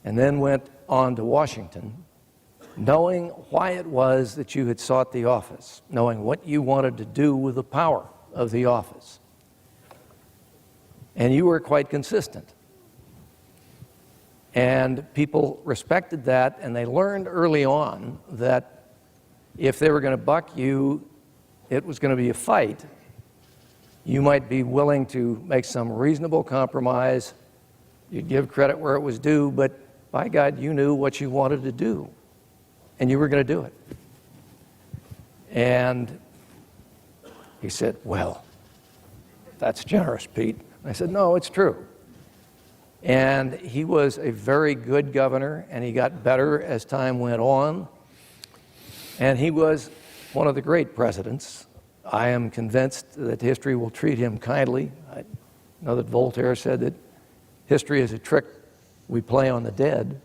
and then went on to Washington, knowing why it was that you had sought the office, knowing what you wanted to do with the power of the office. And you were quite consistent. And people respected that, and they learned early on that if they were going to buck you, it was going to be a fight. You might be willing to make some reasonable compromise. You'd give credit where it was due, but by God, you knew what you wanted to do. And you were going to do it. And he said, well, that's generous, Pete. I said, no, it's true. And he was a very good governor, and he got better as time went on. And he was one of the great presidents. I am convinced that history will treat him kindly. I know that Voltaire said that history is a trick we play on the dead.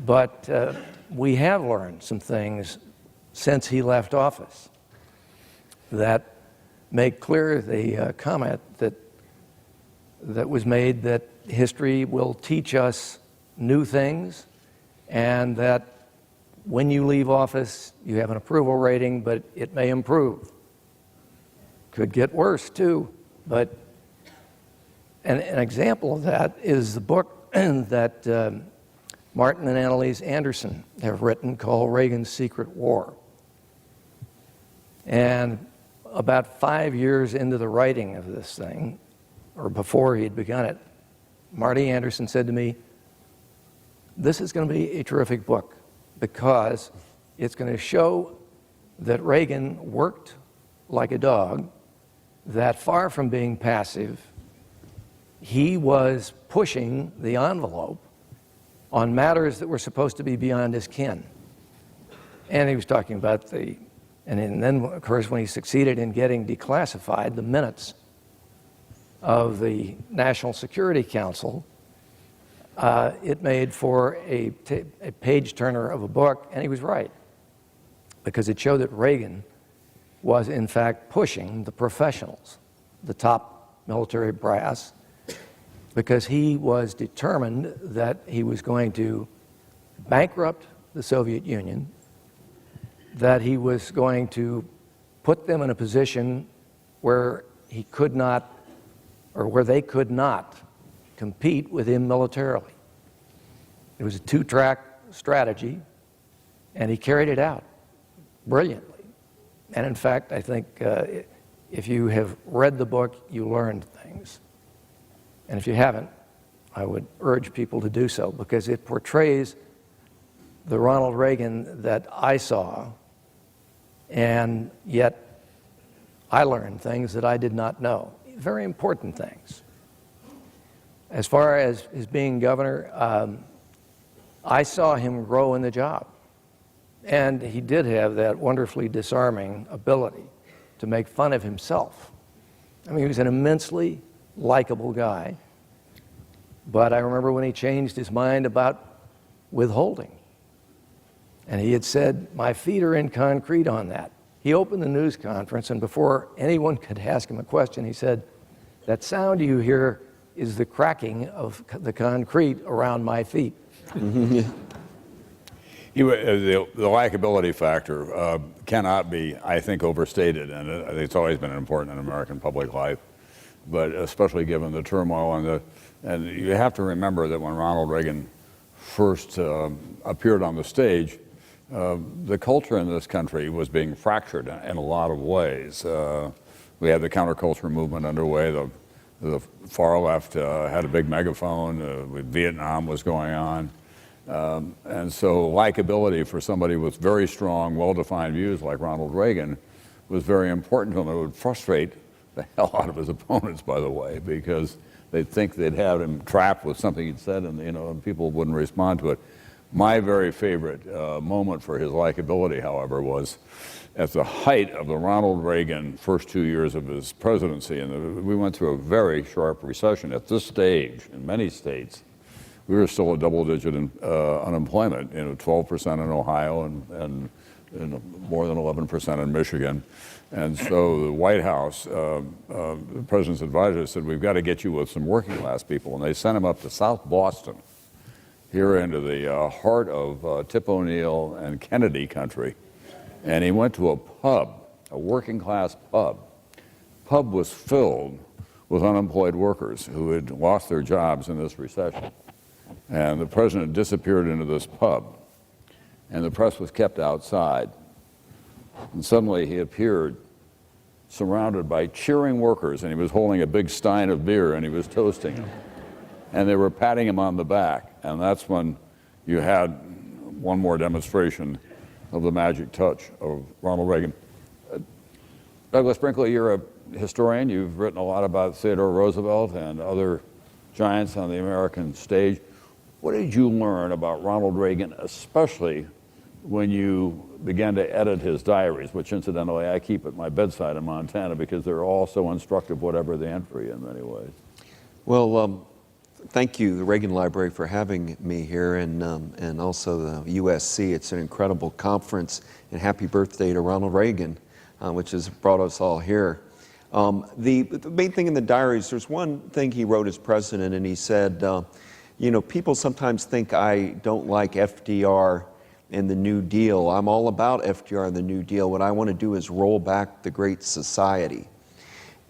But we have learned some things since he left office that make clear the comment that was made that history will teach us new things, and that when you leave office, you have an approval rating, but it may improve. Could get worse, too. But an example of that is the book that Martin and Annalise Anderson have written called Reagan's Secret War. And about 5 years into the writing of this thing, or before he had begun it, Marty Anderson said to me, this is going to be a terrific book because it's going to show that Reagan worked like a dog, that far from being passive, he was pushing the envelope on matters that were supposed to be beyond his ken. And he was talking about and then, of course, when he succeeded in getting declassified the minutes of the National Security Council, it made for a page-turner of a book, and he was right, because it showed that Reagan was, in fact, pushing the professionals, the top military brass, because he was determined that he was going to bankrupt the Soviet Union, that he was going to put them in a position where he could not, or where they could not compete with him militarily. It was a two-track strategy, and he carried it out brilliantly. And in fact, I think if you have read the book, you learned things. And if you haven't, I would urge people to do so, because it portrays the Ronald Reagan that I saw, and yet I learned things that I did not know, very important things. As far as his being governor, I saw him grow in the job. And he did have that wonderfully disarming ability to make fun of himself. I mean, he was an immensely likable guy. But I remember when he changed his mind about withholding. And he had said, "My feet are in concrete on that." He opened the news conference, and before anyone could ask him a question, he said, "That sound you hear is the cracking of the concrete around my feet." The likability factor cannot be, I think, overstated, and it's always been important in American public life, but especially given the turmoil and you have to remember that when Ronald Reagan first appeared on the stage, the culture in this country was being fractured in a lot of ways. We had the counterculture movement underway. The far left had a big megaphone. Vietnam was going on. And so likability for somebody with very strong, well-defined views like Ronald Reagan was very important to him. It would frustrate the hell out of his opponents, by the way, because they'd think they'd have him trapped with something he'd said, and people wouldn't respond to it. My very favorite moment for his likability, however, was at the height of the Ronald Reagan first 2 years of his presidency, and we went through a very sharp recession. At this stage, in many states, we were still at double-digit unemployment, 12% in Ohio and more than 11% in Michigan. And so the White House, the president's advisor said, "We've got to get you with some working-class people." And they sent him up to South Boston, here into the heart of Tip O'Neill and Kennedy country. And he went to a pub, a working-class pub. Pub was filled with unemployed workers who had lost their jobs in this recession. And the president disappeared into this pub, and the press was kept outside. And suddenly he appeared surrounded by cheering workers, and he was holding a big stein of beer, and he was toasting them. And they were patting him on the back. And that's when you had one more demonstration of the magic touch of Ronald Reagan. Douglas Brinkley, you're a historian. You've written a lot about Theodore Roosevelt and other giants on the American stage. What did you learn about Ronald Reagan, especially when you began to edit his diaries, which incidentally I keep at my bedside in Montana because they're all so instructive, whatever the entry in many ways? Well, thank you, the Reagan Library, for having me here, and also the USC. It's an incredible conference, and happy birthday to Ronald Reagan, which has brought us all here. The main thing in the diaries, there's one thing he wrote as president, and he said, people sometimes think I don't like FDR and the New Deal. I'm all about FDR and the New Deal. What I want to do is roll back the Great Society.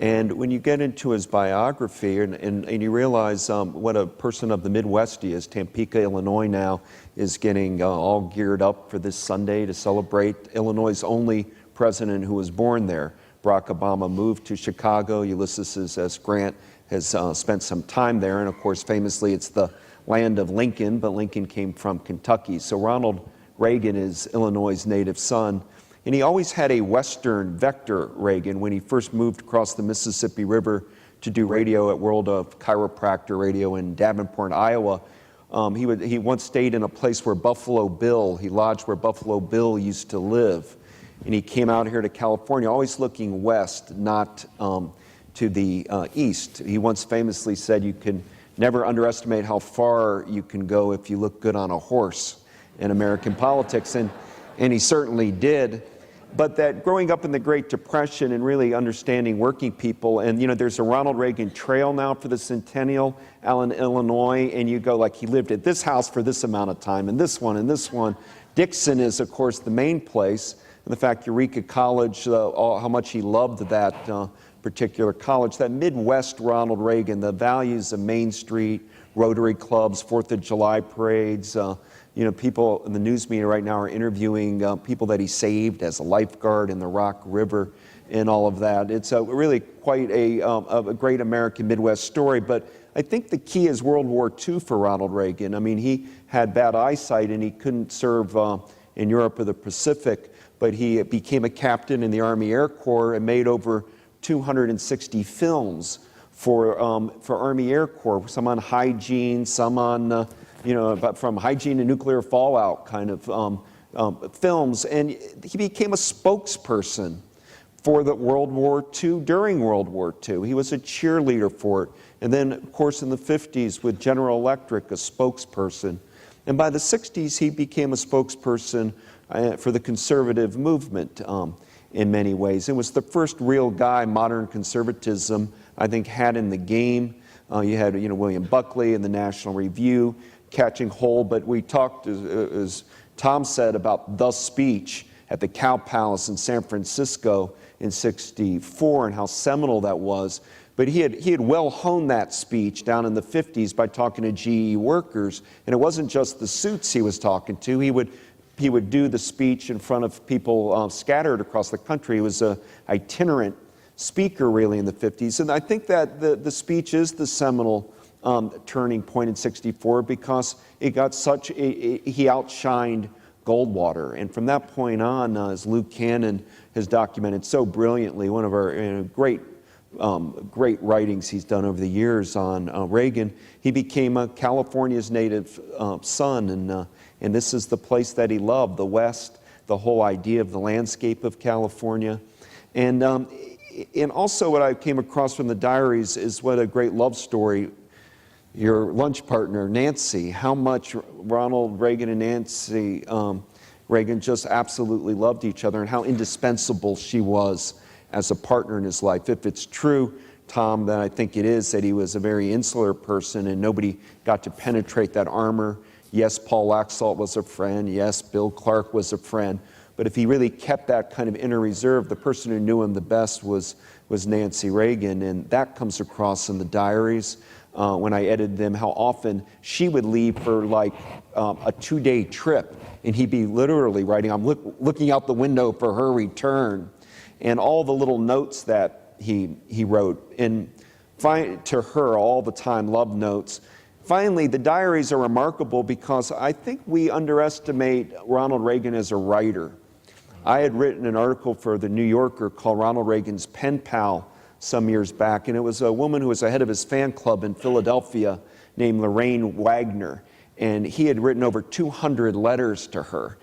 And when you get into his biography and you realize what a person of the Midwest he is, Topeka, Illinois now is getting all geared up for this Sunday to celebrate Illinois' only president who was born there. Barack Obama moved to Chicago. Ulysses S. Grant has spent some time there. And of course, famously, it's the land of Lincoln, but Lincoln came from Kentucky. So Ronald Reagan is Illinois' native son. And he always had a Western vector, Reagan. When he first moved across the Mississippi River to do radio at World of Chiropractor Radio in Davenport, Iowa, he once stayed in a place where he lodged where Buffalo Bill used to live. And he came out here to California, always looking west, not to the east. He once famously said, you can never underestimate how far you can go if you look good on a horse in American politics, and he certainly did. But that growing up in the Great Depression and really understanding working people, and there's a Ronald Reagan trail now for the Centennial out in Illinois, and you go like, he lived at this house for this amount of time, and this one, and this one. Dixon is, of course, the main place, and the fact Eureka College, how much he loved that particular college. That Midwest Ronald Reagan, the values of Main Street, Rotary clubs, 4th of July parades. People in the news media right now are interviewing people that he saved as a lifeguard in the Rock River and all of that. It's really quite a great American Midwest story. But I think the key is World War II for Ronald Reagan. I mean, he had bad eyesight and he couldn't serve in Europe or the Pacific, but he became a captain in the Army Air Corps and made over 260 films for Army Air Corps, some on hygiene, some on from hygiene to nuclear fallout kind of films. And he became a spokesperson for the World War II, during World War II. He was a cheerleader for it. And then, of course, in the 50s with General Electric, a spokesperson. And by the 60s, he became a spokesperson for the conservative movement in many ways. It was the first real guy modern conservatism, I think, had in the game. You had William Buckley in the National Review catching hold, but we talked, as Tom said, about the speech at the Cow Palace in San Francisco in '64 and how seminal that was. But he had well honed that speech down in the 50s by talking to GE workers, and it wasn't just the suits he was talking to. He would do the speech in front of people scattered across the country. He was an itinerant speaker really in the 50s, and I think that the speech is the seminal turning point in '64 because it got he outshined Goldwater. And from that point on, as Luke Cannon has documented so brilliantly, one of our great writings he's done over the years on Reagan, he became California's native son, and this is the place that he loved, the West, the whole idea of the landscape of California. And also what I came across from the diaries is what a great love story. Your lunch partner, Nancy, how much Ronald Reagan and Nancy Reagan just absolutely loved each other and how indispensable she was as a partner in his life. If it's true, Tom, then I think it is that he was a very insular person and nobody got to penetrate that armor. Yes, Paul Laxalt was a friend. Yes, Bill Clark was a friend. But if he really kept that kind of inner reserve, the person who knew him the best was Nancy Reagan, and that comes across in the diaries. When I edited them, how often she would leave for like a 2-day trip, and he'd be literally writing, I'm looking out the window for her return, and all the little notes that he wrote, and to her all the time, love notes. Finally, the diaries are remarkable because I think we underestimate Ronald Reagan as a writer. I had written an article for the New Yorker called Ronald Reagan's Pen Pal some years back, and it was a woman who was the head of his fan club in Philadelphia named Lorraine Wagner, and he had written over 200 letters to her,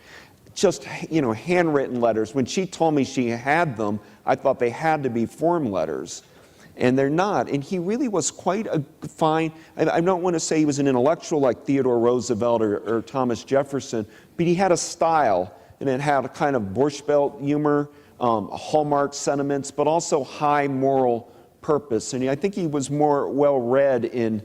just handwritten letters. When she told me she had them, I thought they had to be form letters, and they're not. And he really was quite a fine, I don't want to say he was an intellectual like Theodore Roosevelt or Thomas Jefferson, but he had a style, and it had a kind of Borscht Belt humor, Hallmark sentiments, but also high moral purpose. And I think he was more well-read in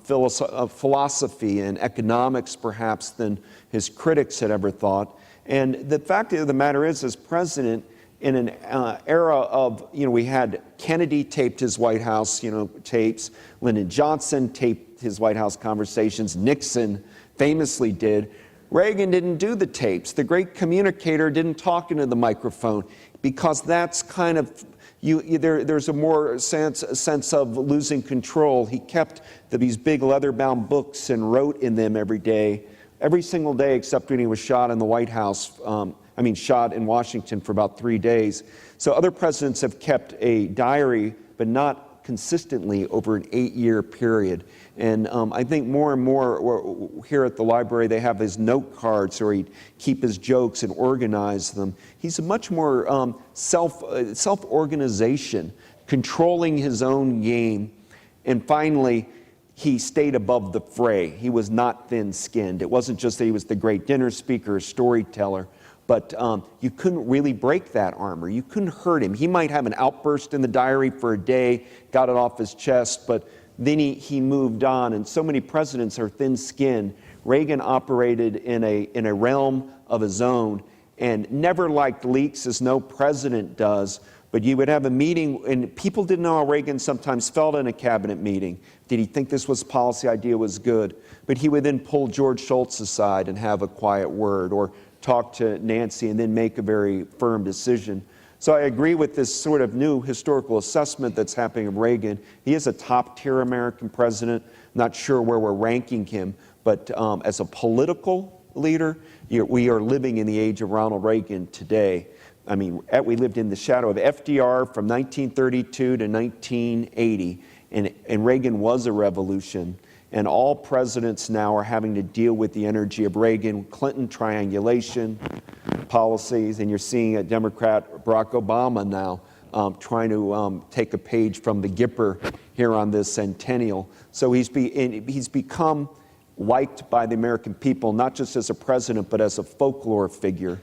philosophy and economics, perhaps, than his critics had ever thought. And the fact of the matter is, as president, in an era of, we had Kennedy taped his White House, tapes. Lyndon Johnson taped his White House conversations. Nixon famously did. Reagan didn't do the tapes. The great communicator didn't talk into the microphone because that's kind of, there's a more sense of losing control. He kept these big leather-bound books and wrote in them every single day except when he was shot in the White House, shot in Washington for about 3 days. So other presidents have kept a diary, but not consistently over an 8-year period. And I think more and more here at the library, they have his note cards where he'd keep his jokes and organize them. He's a much more self-organization controlling his own game, and finally, he stayed above the fray. He was not thin-skinned. It wasn't just that he was the great dinner speaker or storyteller, but you couldn't really break that armor. You couldn't hurt him. He might have an outburst in the diary for a day, got it off his chest, but then he moved on. And so many presidents are thin-skinned. Reagan operated in a realm of his own and never liked leaks, as no president does. But you would have a meeting, and people didn't know how Reagan sometimes felt in a cabinet meeting. Did he think this was policy idea was good? But he would then pull George Shultz aside and have a quiet word, or talk to Nancy and then make a very firm decision. So I agree with this sort of new historical assessment that's happening of Reagan. He is a top-tier American president. Not sure where we're ranking him, but as a political leader, we are living in the age of Ronald Reagan today. I mean, we lived in the shadow of FDR from 1932 to 1980, and Reagan was a revolution. And all presidents now are having to deal with the energy of Reagan, Clinton triangulation policies, and you're seeing a Democrat, Barack Obama, now trying to take a page from the Gipper here on this centennial. So he's become liked by the American people, not just as a president, but as a folklore figure.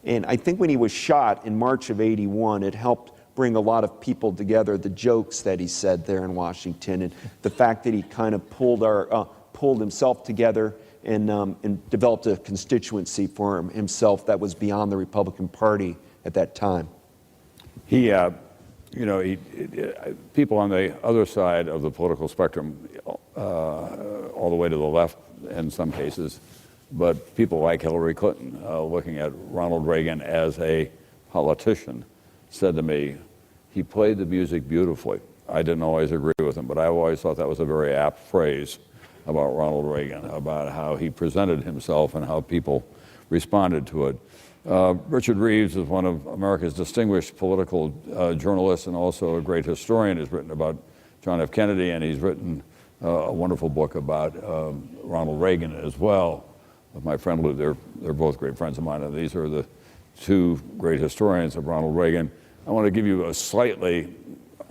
And I think when he was shot in March of '81, it helped bring a lot of people together, the jokes that he said there in Washington, and the fact that he kind of pulled himself together and developed a constituency for himself that was beyond the Republican Party at that time. People on the other side of the political spectrum, all the way to the left in some cases, but people like Hillary Clinton, looking at Ronald Reagan as a politician, said to me, he played the music beautifully. I didn't always agree with him, but I always thought that was a very apt phrase about Ronald Reagan, about how he presented himself and how people responded to it. Richard Reeves is one of America's distinguished political journalists and also a great historian. He's written about John F. Kennedy, and he's written a wonderful book about Ronald Reagan as well. With my friend Lou, they're both great friends of mine, and these are the two great historians of Ronald Reagan. I want to give you a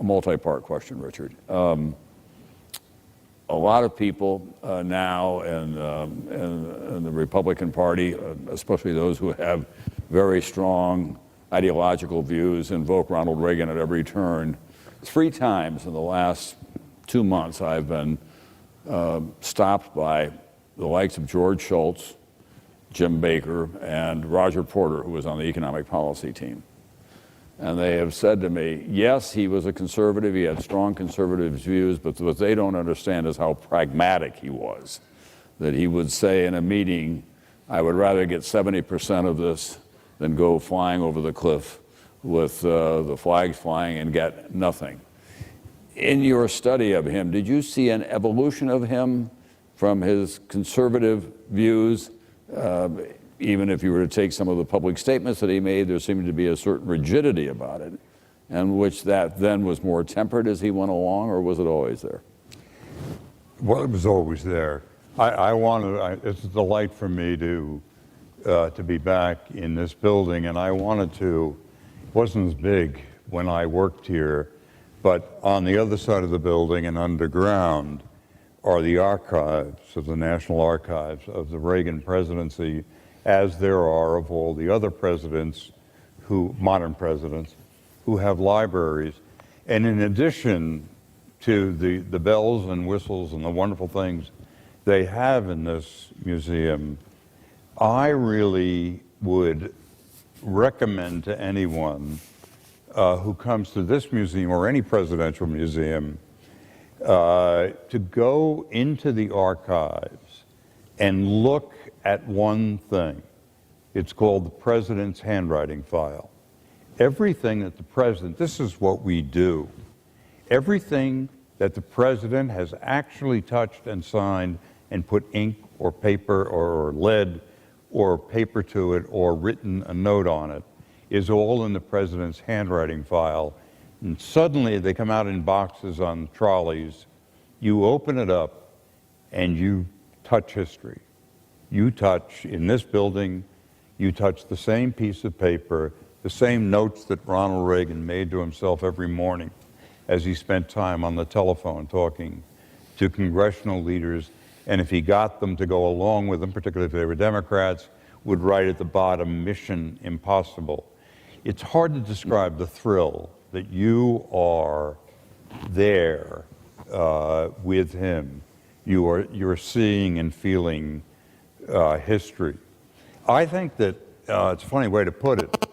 multi-part question, Richard. A lot of people now in the Republican Party, especially those who have very strong ideological views, invoke Ronald Reagan at every turn. 3 times in the last 2 months, I've been stopped by the likes of George Shultz, Jim Baker, and Roger Porter, who was on the economic policy team. And they have said to me, yes, he was a conservative, he had strong conservative views, but what they don't understand is how pragmatic he was. That he would say in a meeting, I would rather get 70% of this than go flying over the cliff with the flags flying and get nothing. In your study of him, did you see an evolution of him from his conservative views? Even if you were to take some of the public statements that he made, there seemed to be a certain rigidity about it, and which that then was more tempered as he went along, or was it always there? Well, it was always there. It's a delight for me to be back in this building, and I wanted to, it wasn't as big when I worked here, but on the other side of the building and underground are the archives of the National Archives of the Reagan presidency, as there are of all the other presidents, modern presidents, who have libraries. And in addition to the bells and whistles and the wonderful things they have in this museum, I really would recommend to anyone who comes to this museum or any presidential museum to go into the archives and look at one thing. It's called the President's Handwriting File. Everything that the President, this is what we do, everything that the President has actually touched and signed and put ink or paper or lead or paper to it or written a note on it is all in the President's Handwriting File. And suddenly they come out in boxes on trolleys. You open it up and you touch history. You touch, in this building, you touch the same piece of paper, the same notes that Ronald Reagan made to himself every morning. as he spent time on the telephone talking to congressional leaders, and if he got them to go along with him, particularly if they were Democrats, would write at the bottom, "Mission Impossible." It's hard to describe the thrill that you are there with him. You're seeing and feeling history. I think that it's a funny way to put it.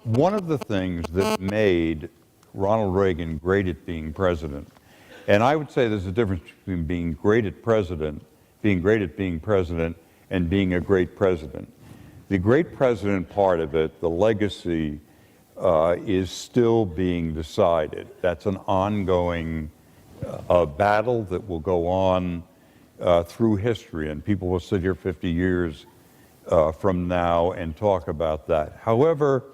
One of the things that made Ronald Reagan great at being president, and I would say there's a difference between being great at being president, and being a great president. The great president part of it, the legacy, is still being decided. That's an ongoing battle that will go on through history, and people will sit here 50 years from now and talk about that. However,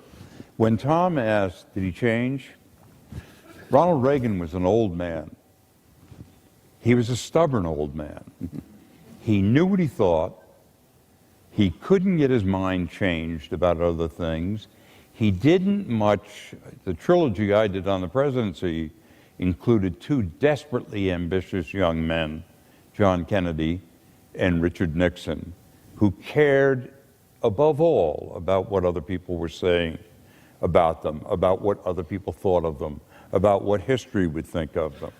when Tom asked, did he change? Ronald Reagan was an old man. He was a stubborn old man. He knew what he thought. He couldn't get his mind changed about other things. He didn't much. The trilogy I did on the presidency included two desperately ambitious young men, John Kennedy and Richard Nixon, who cared above all about what other people were saying about them, about what other people thought of them, about what history would think of them.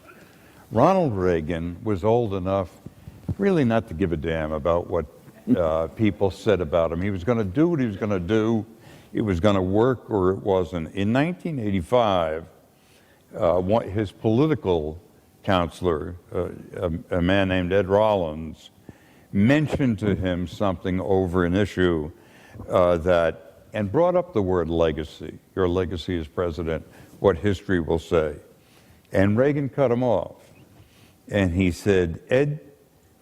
Ronald Reagan was old enough really not to give a damn about what people said about him. He was going to do what he was going to do. It was going to work or it wasn't. In 1985, his political counselor, a man named Ed Rollins, mentioned to him something over an issue and brought up the word legacy. Your legacy as president, what history will say. And Reagan cut him off. And he said, Ed,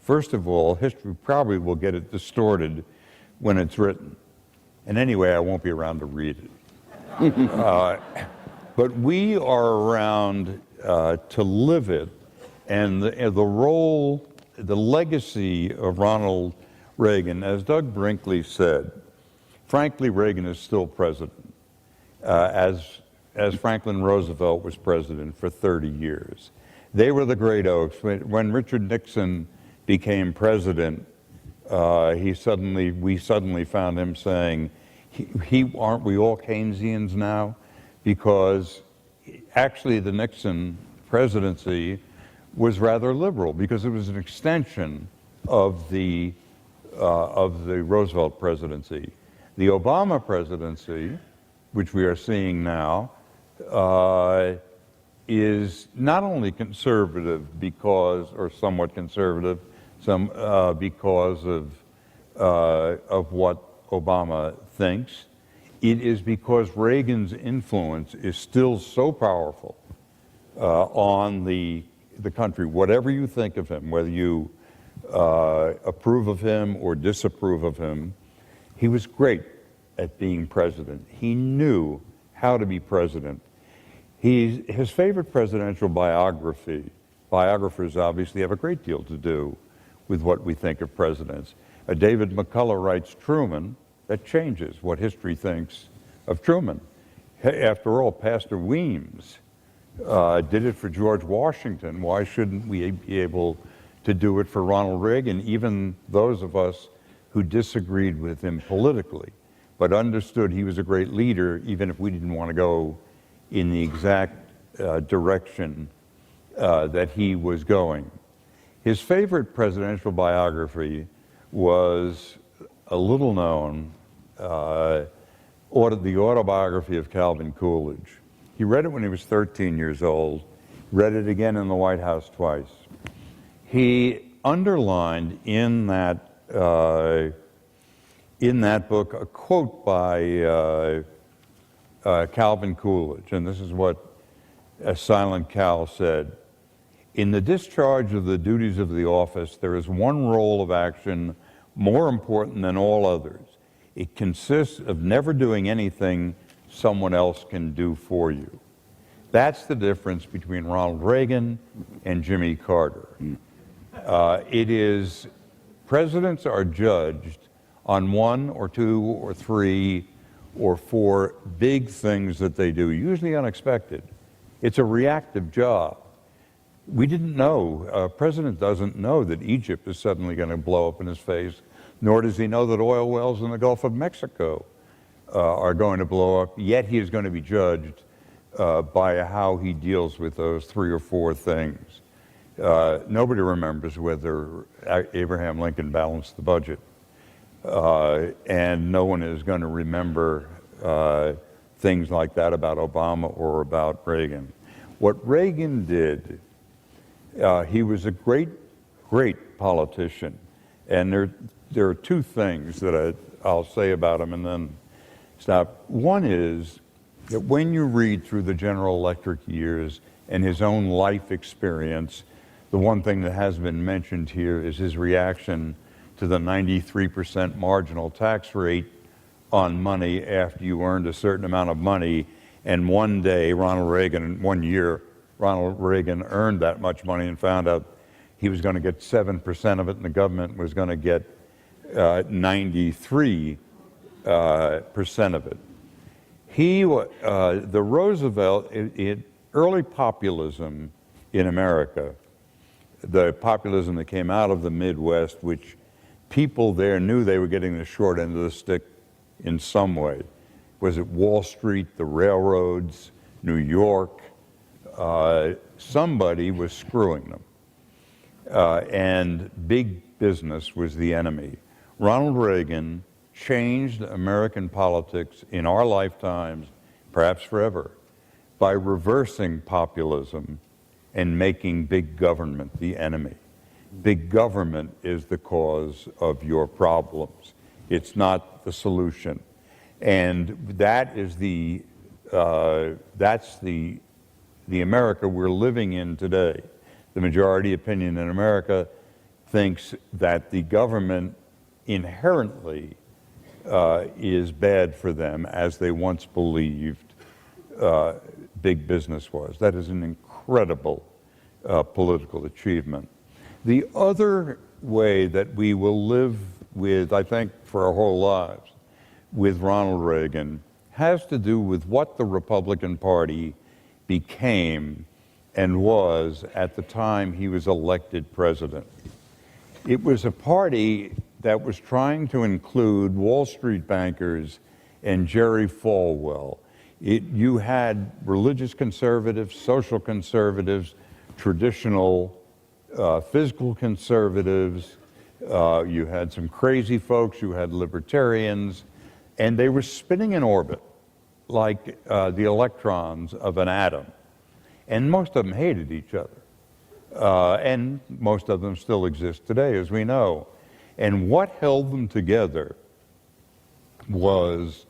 first of all, history probably will get it distorted when it's written. And anyway, I won't be around to read it. But we are around to live it. And the role, the legacy of Ronald Reagan, as Doug Brinkley said, frankly, Reagan is still president, as Franklin Roosevelt was president for 30 years. They were the great oaks. When Richard Nixon became president, we suddenly found him saying, aren't we all Keynesians now? Because actually the Nixon presidency was rather liberal because it was an extension of the Roosevelt presidency. The Obama presidency, which we are seeing now, is not only conservative or somewhat conservative, because of what Obama thinks. It is because Reagan's influence is still so powerful on the country. Whatever you think of him, whether you approve of him or disapprove of him, he was great at being president. He knew how to be president. His favorite presidential biography, biographers obviously have a great deal to do with what we think of presidents. David McCullough writes Truman. That changes what history thinks of Truman. After all, Pastor Weems did it for George Washington. Why shouldn't we be able to do it for Ronald Reagan, even those of us who disagreed with him politically, but understood he was a great leader, even if we didn't want to go in the exact direction that he was going. His favorite presidential biography was a little known, the Autobiography of Calvin Coolidge. He read it when he was 13 years old, read it again in the White House twice. He underlined in that book a quote by Calvin Coolidge, and this is what Silent Cal said. In the discharge of the duties of the office, there is one role of action more important than all others. It consists of never doing anything someone else can do for you. That's the difference between Ronald Reagan and Jimmy Carter. Presidents are judged on one or two or three or four big things that they do, usually unexpected. It's a reactive job. We didn't know, a president doesn't know that Egypt is suddenly going to blow up in his face, nor does he know that oil wells in the Gulf of Mexico are going to blow up, yet he is going to be judged by how he deals with those 3 or 4 things. Nobody remembers whether Abraham Lincoln balanced the budget, and no one is going to remember things like that about Obama or about Reagan. What Reagan did, he was a great, great politician, and there are 2 things that I'll say about him and then stop. One is that when you read through the General Electric years and his own life experience, the one thing that has been mentioned here is his reaction to the 93% marginal tax rate on money after you earned a certain amount of money. And one day, one year, Ronald Reagan earned that much money and found out he was going to get 7% of it and the government was going to get 93% of it. The Roosevelt, early populism in America, the populism that came out of the Midwest, which people there knew they were getting the short end of the stick in some way. Was it Wall Street, the railroads, New York? Somebody was screwing them. And big business was the enemy. Ronald Reagan changed American politics in our lifetimes, perhaps forever, by reversing populism and making big government the enemy. Big government is the cause of your problems. It's not the solution. And that is that's the America we're living in today. The majority opinion in America thinks that the government inherently is bad for them, as they once believed big business was. That is an incredible political achievement. The other way that we will live with, I think, for our whole lives, with Ronald Reagan, has to do with what the Republican Party became and was at the time he was elected president. It was a party that was trying to include Wall Street bankers and Jerry Falwell. You had religious conservatives, social conservatives, traditional physical conservatives, you had some crazy folks, you had libertarians, and they were spinning in orbit like the electrons of an atom. And most of them hated each other. And most of them still exist today, as we know. And what held them together was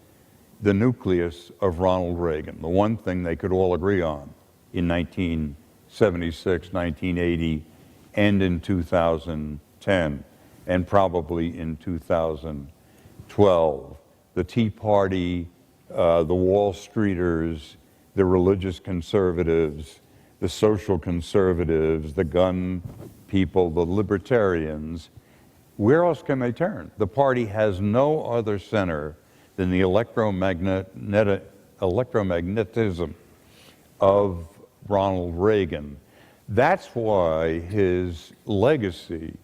the nucleus of Ronald Reagan, the one thing they could all agree on in 1976, 1980, and in 2010, and probably in 2012. The Tea Party, the Wall Streeters, the religious conservatives, the social conservatives, the gun people, the libertarians. Where else can they turn? The party has no other center than the electromagnetism of Ronald Reagan. That's why his legacy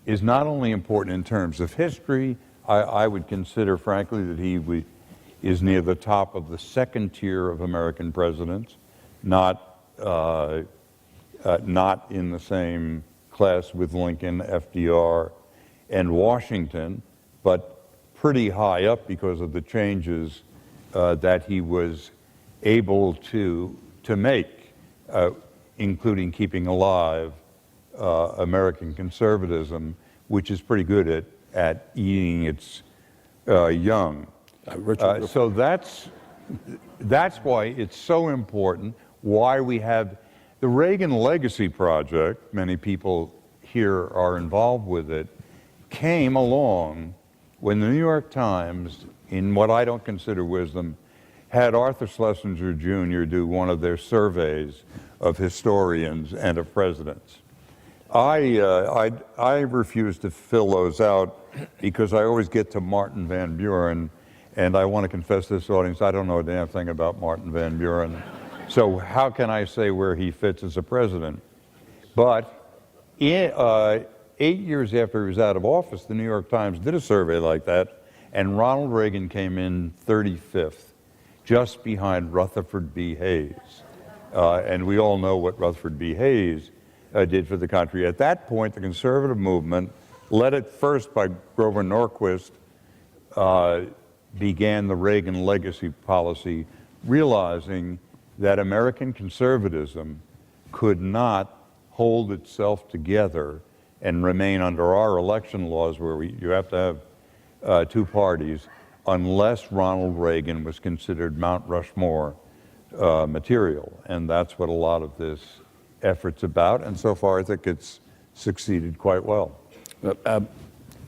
is not only important in terms of history. I would consider, frankly, that he is near the top of the second tier of American presidents, not in the same class with Lincoln, FDR, and Washington, but pretty high up because of the changes that he was able to make, including keeping alive American conservatism, which is pretty good at eating its young. So that's why it's so important, why we have the Reagan Legacy Project. Many people here are involved with it, came along when the New York Times, in what I don't consider wisdom, had Arthur Schlesinger Jr. do one of their surveys of historians and of presidents. I refuse to fill those out because I always get to Martin Van Buren, and I want to confess to this audience, I don't know a damn thing about Martin Van Buren. So how can I say where he fits as a president? But 8 years after he was out of office, the New York Times did a survey like that, and Ronald Reagan came in 35th, just behind Rutherford B. Hayes. And we all know what Rutherford B. Hayes did for the country. At that point, the conservative movement, led at first by Grover Norquist, began the Reagan legacy policy, realizing that American conservatism could not hold itself together and remain under our election laws where you have to have 2 parties unless Ronald Reagan was considered Mount Rushmore material. And that's what a lot of this effort's about. And so far, I think it's succeeded quite well.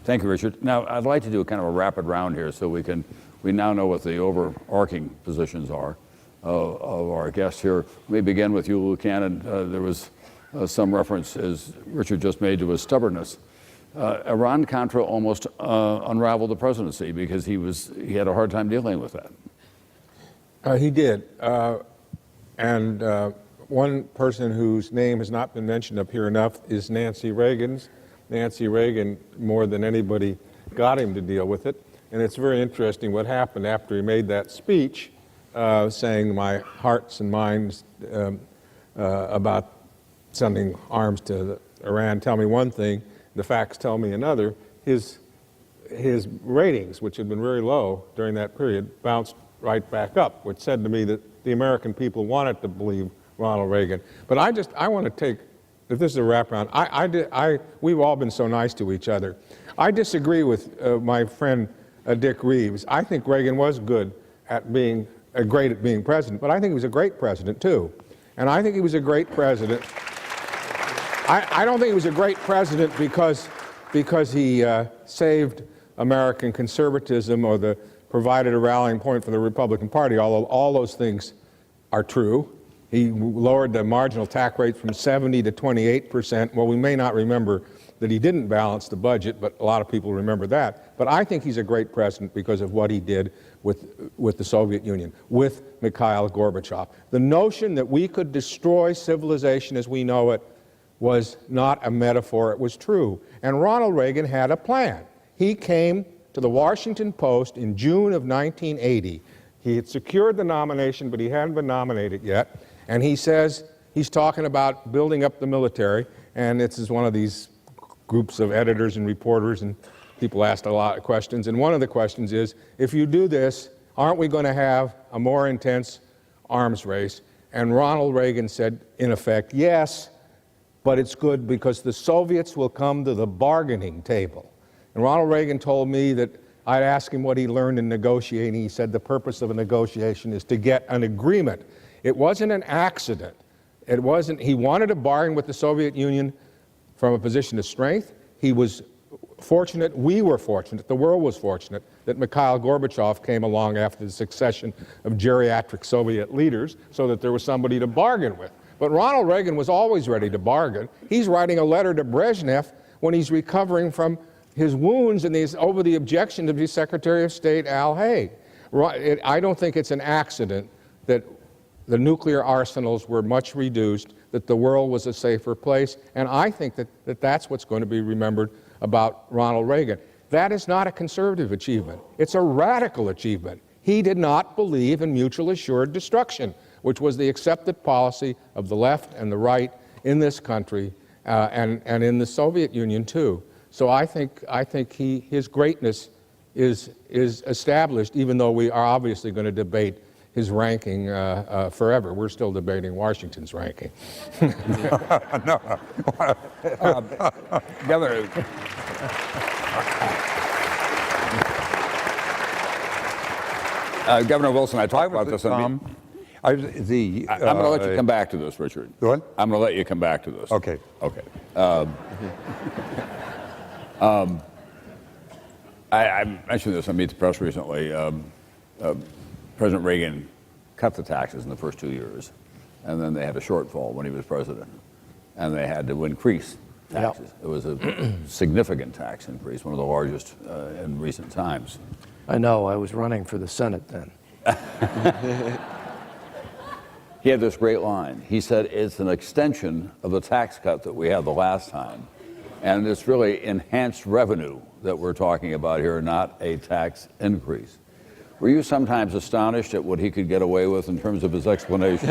Thank you, Richard. Now, I'd like to do kind of a rapid round here so we now know what the overarching positions are of our guests here. Let me begin with you, Lieutenant. There was some reference, as Richard just made, to his stubbornness. Iran-Contra almost unraveled the presidency because he had a hard time dealing with that. He did. One person whose name has not been mentioned up here enough is Nancy Reagan's. Nancy Reagan, more than anybody, got him to deal with it. And it's very interesting what happened after he made that speech saying my hearts and minds about sending arms to Iran tell me one thing, the facts tell me another. His ratings, which had been very low during that period, bounced right back up, which said to me that the American people wanted to believe Ronald Reagan. But I want to take, if this is a wraparound, we've all been so nice to each other. I disagree with my friend Dick Reeves. I think Reagan was good at being, great at being president, but I think he was a great president too. And I think he was a great president. I don't think he was a great president because he saved American conservatism or provided a rallying point for the Republican Party, although all those things are true. He lowered the marginal tax rate from 70 to 28%. Well, we may not remember that he didn't balance the budget, but a lot of people remember that. But I think he's a great president because of what he did with the Soviet Union, with Mikhail Gorbachev. The notion that we could destroy civilization as we know it was not a metaphor, it was true. And Ronald Reagan had a plan. He came to the Washington Post in June of 1980. He had secured the nomination, but he hadn't been nominated yet. And he says he's talking about building up the military, and this is one of these groups of editors and reporters, and people asked a lot of questions. And one of the questions is, if you do this, aren't we going to have a more intense arms race? And Ronald Reagan said, in effect, yes, but it's good because the Soviets will come to the bargaining table. And Ronald Reagan told me that I'd ask him what he learned in negotiating. He said the purpose of a negotiation is to get an agreement. It wasn't an accident. He wanted to bargain with the Soviet Union from a position of strength. He was fortunate, we were fortunate, the world was fortunate that Mikhail Gorbachev came along after the succession of geriatric Soviet leaders so that there was somebody to bargain with. But Ronald Reagan was always ready to bargain. He's writing a letter to Brezhnev when he's recovering from his wounds and over the objection of his Secretary of State, Al Haig. I don't think it's an accident that the nuclear arsenals were much reduced, that the world was a safer place, and I think that that's what's going to be remembered about Ronald Reagan. That is not a conservative achievement. It's a radical achievement. He did not believe in mutually assured destruction, which was the accepted policy of the left and the right in this country and in the Soviet Union too. So I think his greatness is established, even though we are obviously going to debate his ranking forever. We're still debating Washington's ranking. No. Governor, Governor Wilson, I talked about this. Tom, I'm going to let you come back to this, Richard. What? I'm going to let you come back to this. Okay. Okay. I mentioned this on Meet the Press recently. President Reagan cut the taxes in the first 2 years, and then they had a shortfall when he was president, and they had to increase taxes. Yep. It was a significant tax increase, one of the largest in recent times. I know, I was running for the Senate then. he had this great line. He said, it's an extension of the tax cut that we had the last time. And it's really enhanced revenue that we're talking about here, not a tax increase. Were you sometimes astonished at what he could get away with in terms of his explanation?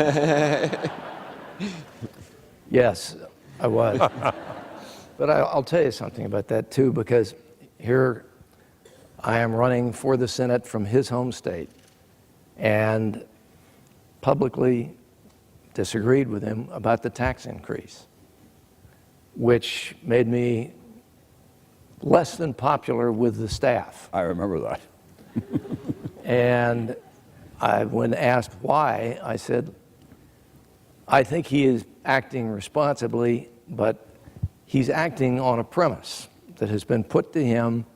Yes, I was. But I'll tell you something about that, too, because here I am running for the Senate from his home state and publicly disagreed with him about the tax increase, which made me less than popular with the staff. I remember that. And when asked why, I said, I think he is acting responsibly, but he's acting on a premise that has been put to him.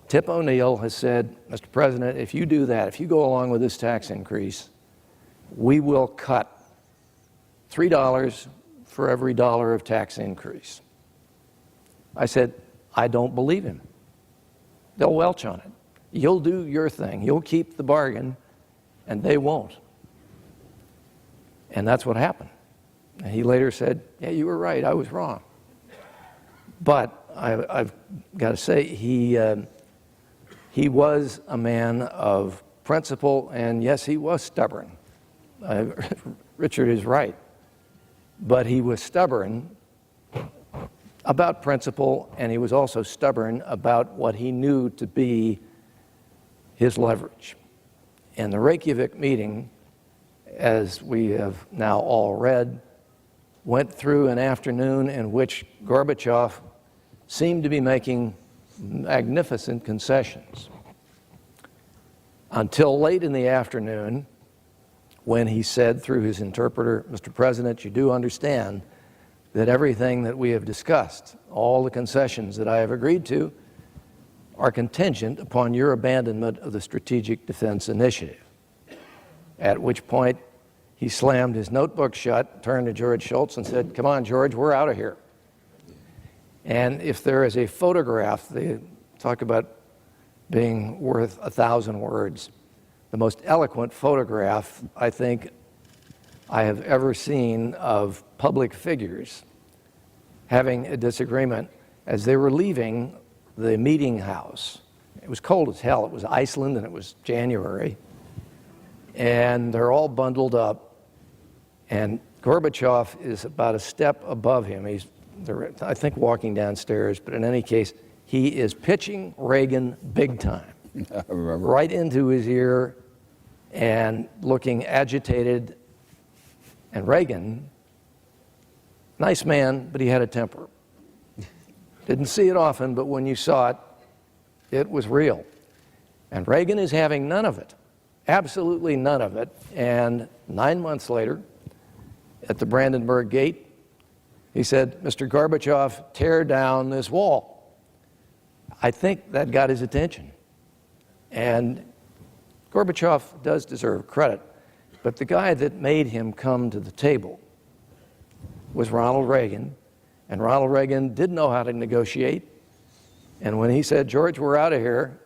Tip O'Neill has said, Mr. President, if you do that, if you go along with this tax increase, we will cut $3 for every dollar of tax increase. I said, I don't believe him. They'll welch on it. You'll do your thing. You'll keep the bargain, and they won't. And that's what happened. And he later said, yeah, you were right. I was wrong. But I've got to say, he was a man of principle, and yes, he was stubborn. Richard is right. But he was stubborn about principle, and he was also stubborn about what he knew to be his leverage. And the Reykjavik meeting, as we have now all read, went through an afternoon in which Gorbachev seemed to be making magnificent concessions until late in the afternoon when he said through his interpreter, Mr. President, you do understand that everything that we have discussed, all the concessions that I have agreed to, are contingent upon your abandonment of the Strategic Defense Initiative. At which point, he slammed his notebook shut, turned to George Shultz and said, come on, George, we're out of here. And if there is a photograph, they talk about being worth 1,000 words, the most eloquent photograph I think I have ever seen of public figures having a disagreement as they were leaving the meeting house. It was cold as hell. It was Iceland and it was January. And they're all bundled up. And Gorbachev is about a step above him. They're, I think, walking downstairs, but in any case, he is pitching Reagan big time. I remember. Right into his ear and looking agitated. And Reagan, nice man, but he had a temper. Didn't see it often, but when you saw it, it was real. And Reagan is having none of it, absolutely none of it. And 9 months later, at the Brandenburg Gate, he said, Mr. Gorbachev, tear down this wall. I think that got his attention. And Gorbachev does deserve credit, but the guy that made him come to the table was Ronald Reagan, and Ronald Reagan did know how to negotiate. And when he said, George, we're out of here,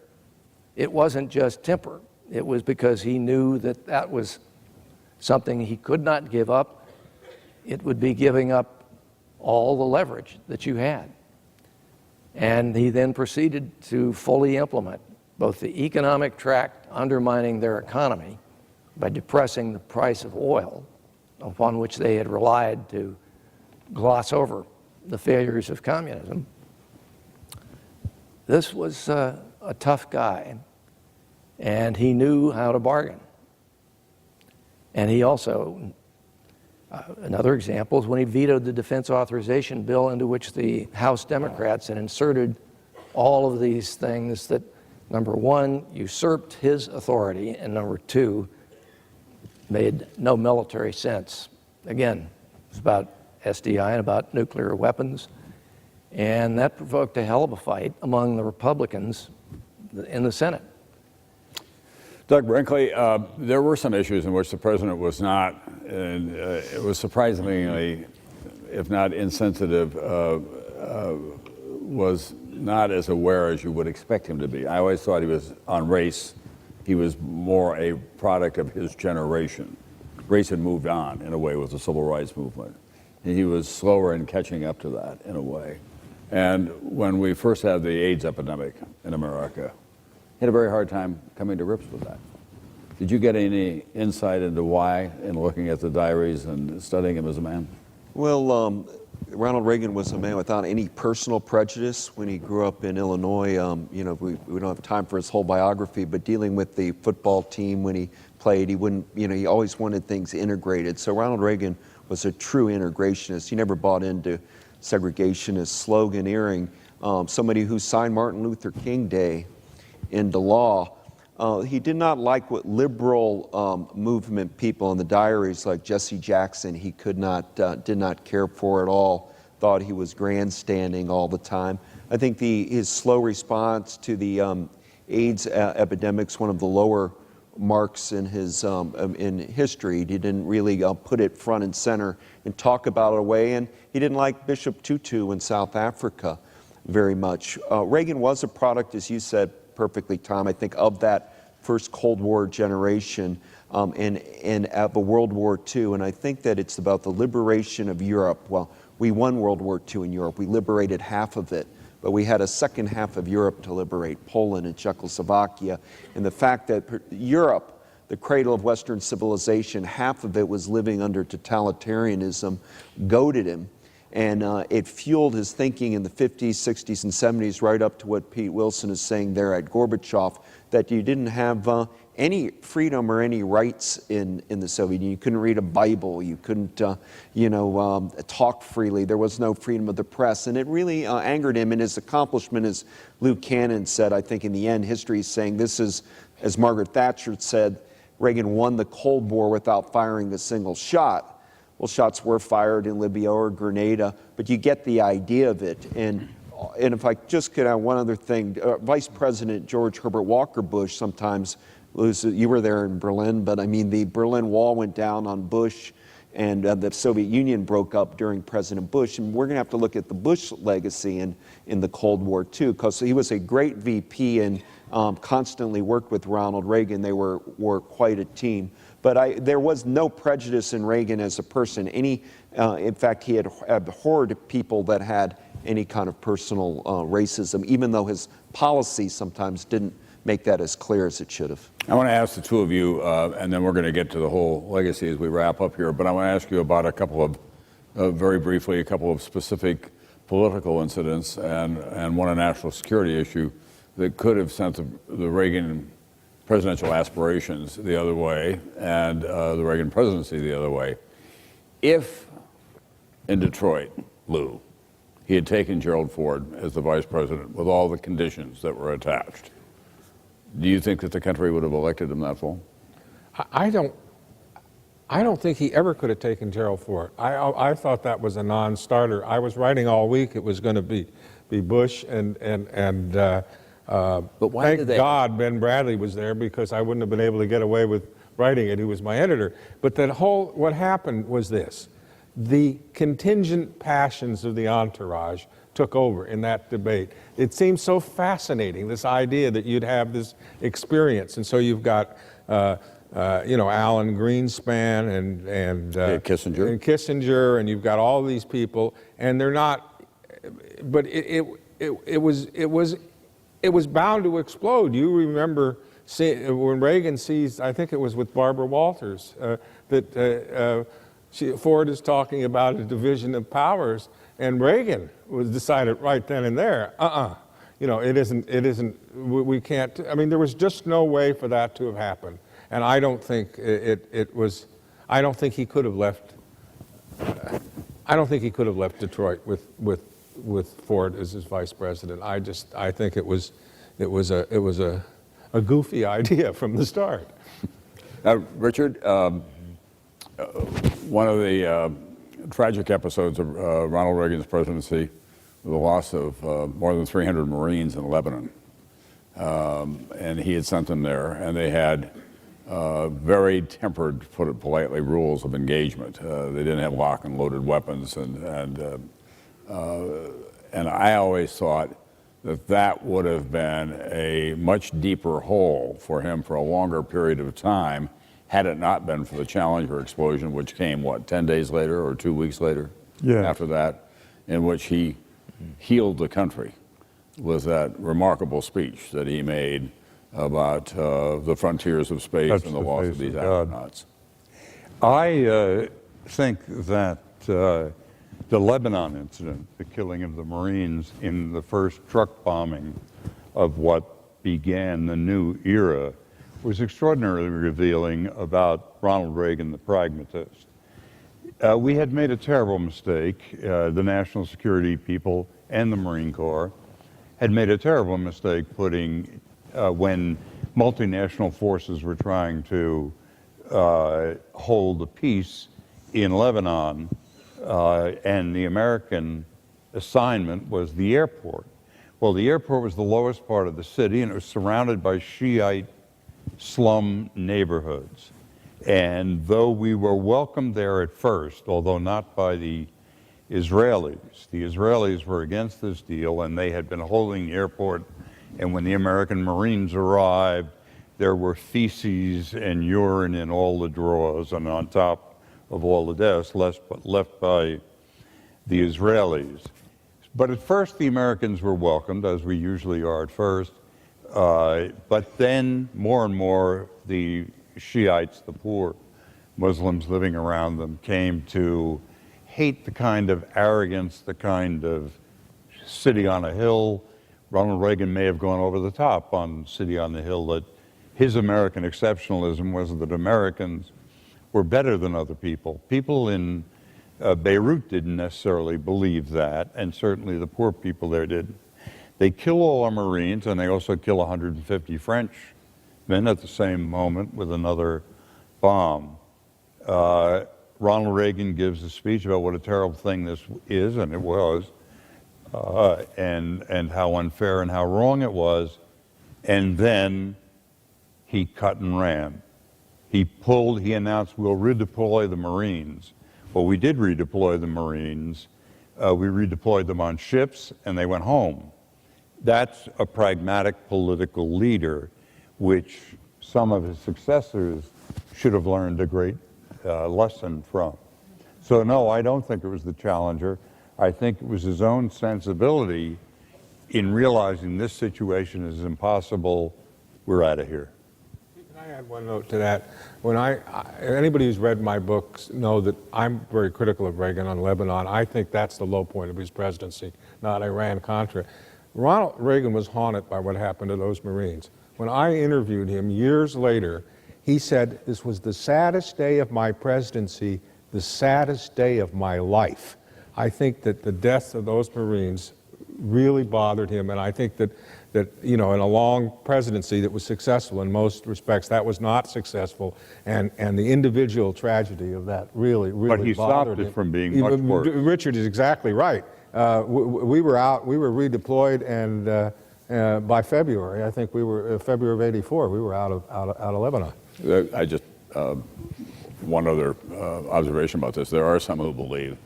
it wasn't just temper. It was because he knew that that was something he could not give up. It would be giving up all the leverage that you had. And he then proceeded to fully implement both the economic tract undermining their economy by depressing the price of oil, upon which they had relied to gloss over the failures of communism. This was a tough guy, and he knew how to bargain. And he also, another example is when he vetoed the defense authorization bill into which the House Democrats had inserted all of these things that, number one, usurped his authority, and number two, made no military sense. Again, it's about SDI and about nuclear weapons, and that provoked a hell of a fight among the Republicans in the Senate. Doug Brinkley, there were some issues in which the president was not, and it was surprisingly, if not insensitive, was not as aware as you would expect him to be. I always thought he was on race. He was more a product of his generation. race had moved on in a way with the civil rights movement. He was slower in catching up to that in a way. And when we first had the AIDS epidemic in America, he had a very hard time coming to grips with that. Did you get any insight into why in looking at the diaries and studying him as a man? Well, Ronald Reagan was a man without any personal prejudice. When he grew up in Illinois, you know, we don't have time for his whole biography, but dealing with the football team when he played, he wouldn't, you know, he always wanted things integrated. So Ronald Reagan was a true integrationist. He never bought into segregationist sloganeering. Somebody who signed Martin Luther King Day into law. He did not like what liberal movement people in the diaries like Jesse Jackson, he did not care for at all, thought he was grandstanding all the time. I think his slow response to the AIDS epidemic's one of the lower marks in his in history. He didn't really put it front and center and talk about it away, and he didn't like Bishop Tutu in South Africa very much. Reagan was a product, as you said perfectly, Tom, I think, of that first Cold War generation and at the World War II, and I think that it's about the liberation of Europe. Well, we won World War II in Europe. We liberated half of it, but we had a second half of Europe to liberate, Poland and Czechoslovakia, and the fact that Europe, the cradle of Western civilization, half of it was living under totalitarianism, goaded him. And it fueled his thinking in the 50s, 60s, and 70s, right up to what Pete Wilson is saying there at Gorbachev, that you didn't have any freedom or any rights in the Soviet Union. You couldn't read a Bible. You couldn't, talk freely. There was no freedom of the press. And it really angered him. And his accomplishment, as Lou Cannon said, I think in the end, history is saying this is, as Margaret Thatcher said, Reagan won the Cold War without firing a single shot. Well, shots were fired in Libya or Grenada, but you get the idea of it. And if I just could add one other thing, Vice President George Herbert Walker Bush sometimes, you were there in Berlin, but I mean the Berlin Wall went down on Bush and the Soviet Union broke up during President Bush. And we're going to have to look at the Bush legacy in the Cold War too, because he was a great VP and constantly worked with Ronald Reagan. They were quite a team. But there was no prejudice in Reagan as a person. In fact, he had abhorred people that had any kind of personal racism, even though his policies sometimes didn't make that as clear as it should have. I want to ask the two of you, and then we're going to get to the whole legacy as we wrap up here, but I want to ask you about a couple of, very briefly, a couple of specific political incidents and one a national security issue that could have sent the Reagan presidential aspirations the other way and the Reagan presidency the other way. If in Detroit, Lou, he had taken Gerald Ford as the vice president with all the conditions that were attached, do you think that the country would have elected him that fall? I don't think he ever could have taken Gerald Ford. I thought that was a non-starter. I was writing all week it was going to be Bush but thank God Ben Bradley was there, because I wouldn't have been able to get away with writing it. He was my editor. But what happened was this. The contingent passions of the entourage took over in that debate. It seemed so fascinating, this idea that you'd have this experience. And so you've got, Alan Greenspan and Kissinger, and you've got all these people, and they're not, but it was bound to explode. You remember when Reagan sees, I think it was with Barbara Walters, that Ford is talking about a division of powers, and Reagan was decided right then and there, it isn't, we can't, I mean, there was just no way for that to have happened. And I don't think I don't think he could have left, Detroit with Ford as his vice president. I think it was a goofy idea from the start. Richard, one of the tragic episodes of Ronald Reagan's presidency was the loss of more than 300 Marines in Lebanon. And he had sent them there, and they had very tempered, to put it politely, rules of engagement. They didn't have lock and loaded weapons, and I always thought that would have been a much deeper hole for him for a longer period of time had it not been for the Challenger explosion, which came, what, 10 days later or 2 weeks later after that, in which he healed the country with that remarkable speech that he made about the frontiers of space and the loss of these astronauts. I think that the Lebanon incident, the killing of the Marines in the first truck bombing of what began the new era, was extraordinarily revealing about Ronald Reagan, the pragmatist. We had made a terrible mistake. The national security people and the Marine Corps had made a terrible mistake putting, when multinational forces were trying to hold the peace in Lebanon, and the American assignment was the airport. Well, the airport was the lowest part of the city, and it was surrounded by Shiite slum neighborhoods. And though we were welcomed there at first, although not by the Israelis were against this deal, and they had been holding the airport, and when the American Marines arrived, there were feces and urine in all the drawers and on top of all the desks left by the Israelis. But at first the Americans were welcomed, as we usually are at first, but then more and more the Shiites, the poor Muslims living around them, came to hate the kind of arrogance, the kind of city on a hill. Ronald Reagan may have gone over the top on City on the Hill, that his American exceptionalism was that Americans were better than other people. People in Beirut didn't necessarily believe that, and certainly the poor people there didn't. They kill all our Marines, and they also kill 150 French men at the same moment with another bomb. Ronald Reagan gives a speech about what a terrible thing this is, and it was, and how unfair and how wrong it was, and then he cut and ran. He announced, we'll redeploy the Marines. Well, we did redeploy the Marines. We redeployed them on ships, and they went home. That's a pragmatic political leader, which some of his successors should have learned a great lesson from. So no, I don't think it was the Challenger. I think it was his own sensibility in realizing this situation is impossible, we're out of here. Can I add one note to that? When anybody who's read my books know that I'm very critical of Reagan on Lebanon. I think that's the low point of his presidency, not Iran-Contra. Ronald Reagan was haunted by what happened to those Marines. When I interviewed him years later, he said, this was the saddest day of my presidency, the saddest day of my life. I think that the death of those Marines really bothered him, and I think that in a long presidency that was successful in most respects, that was not successful, and the individual tragedy of that really bothered him. But he stopped it from being much worse. Richard is exactly right. We were redeployed, and by February, I think we were February of '84, we were out of Lebanon. I just one other observation about this: there are some who believe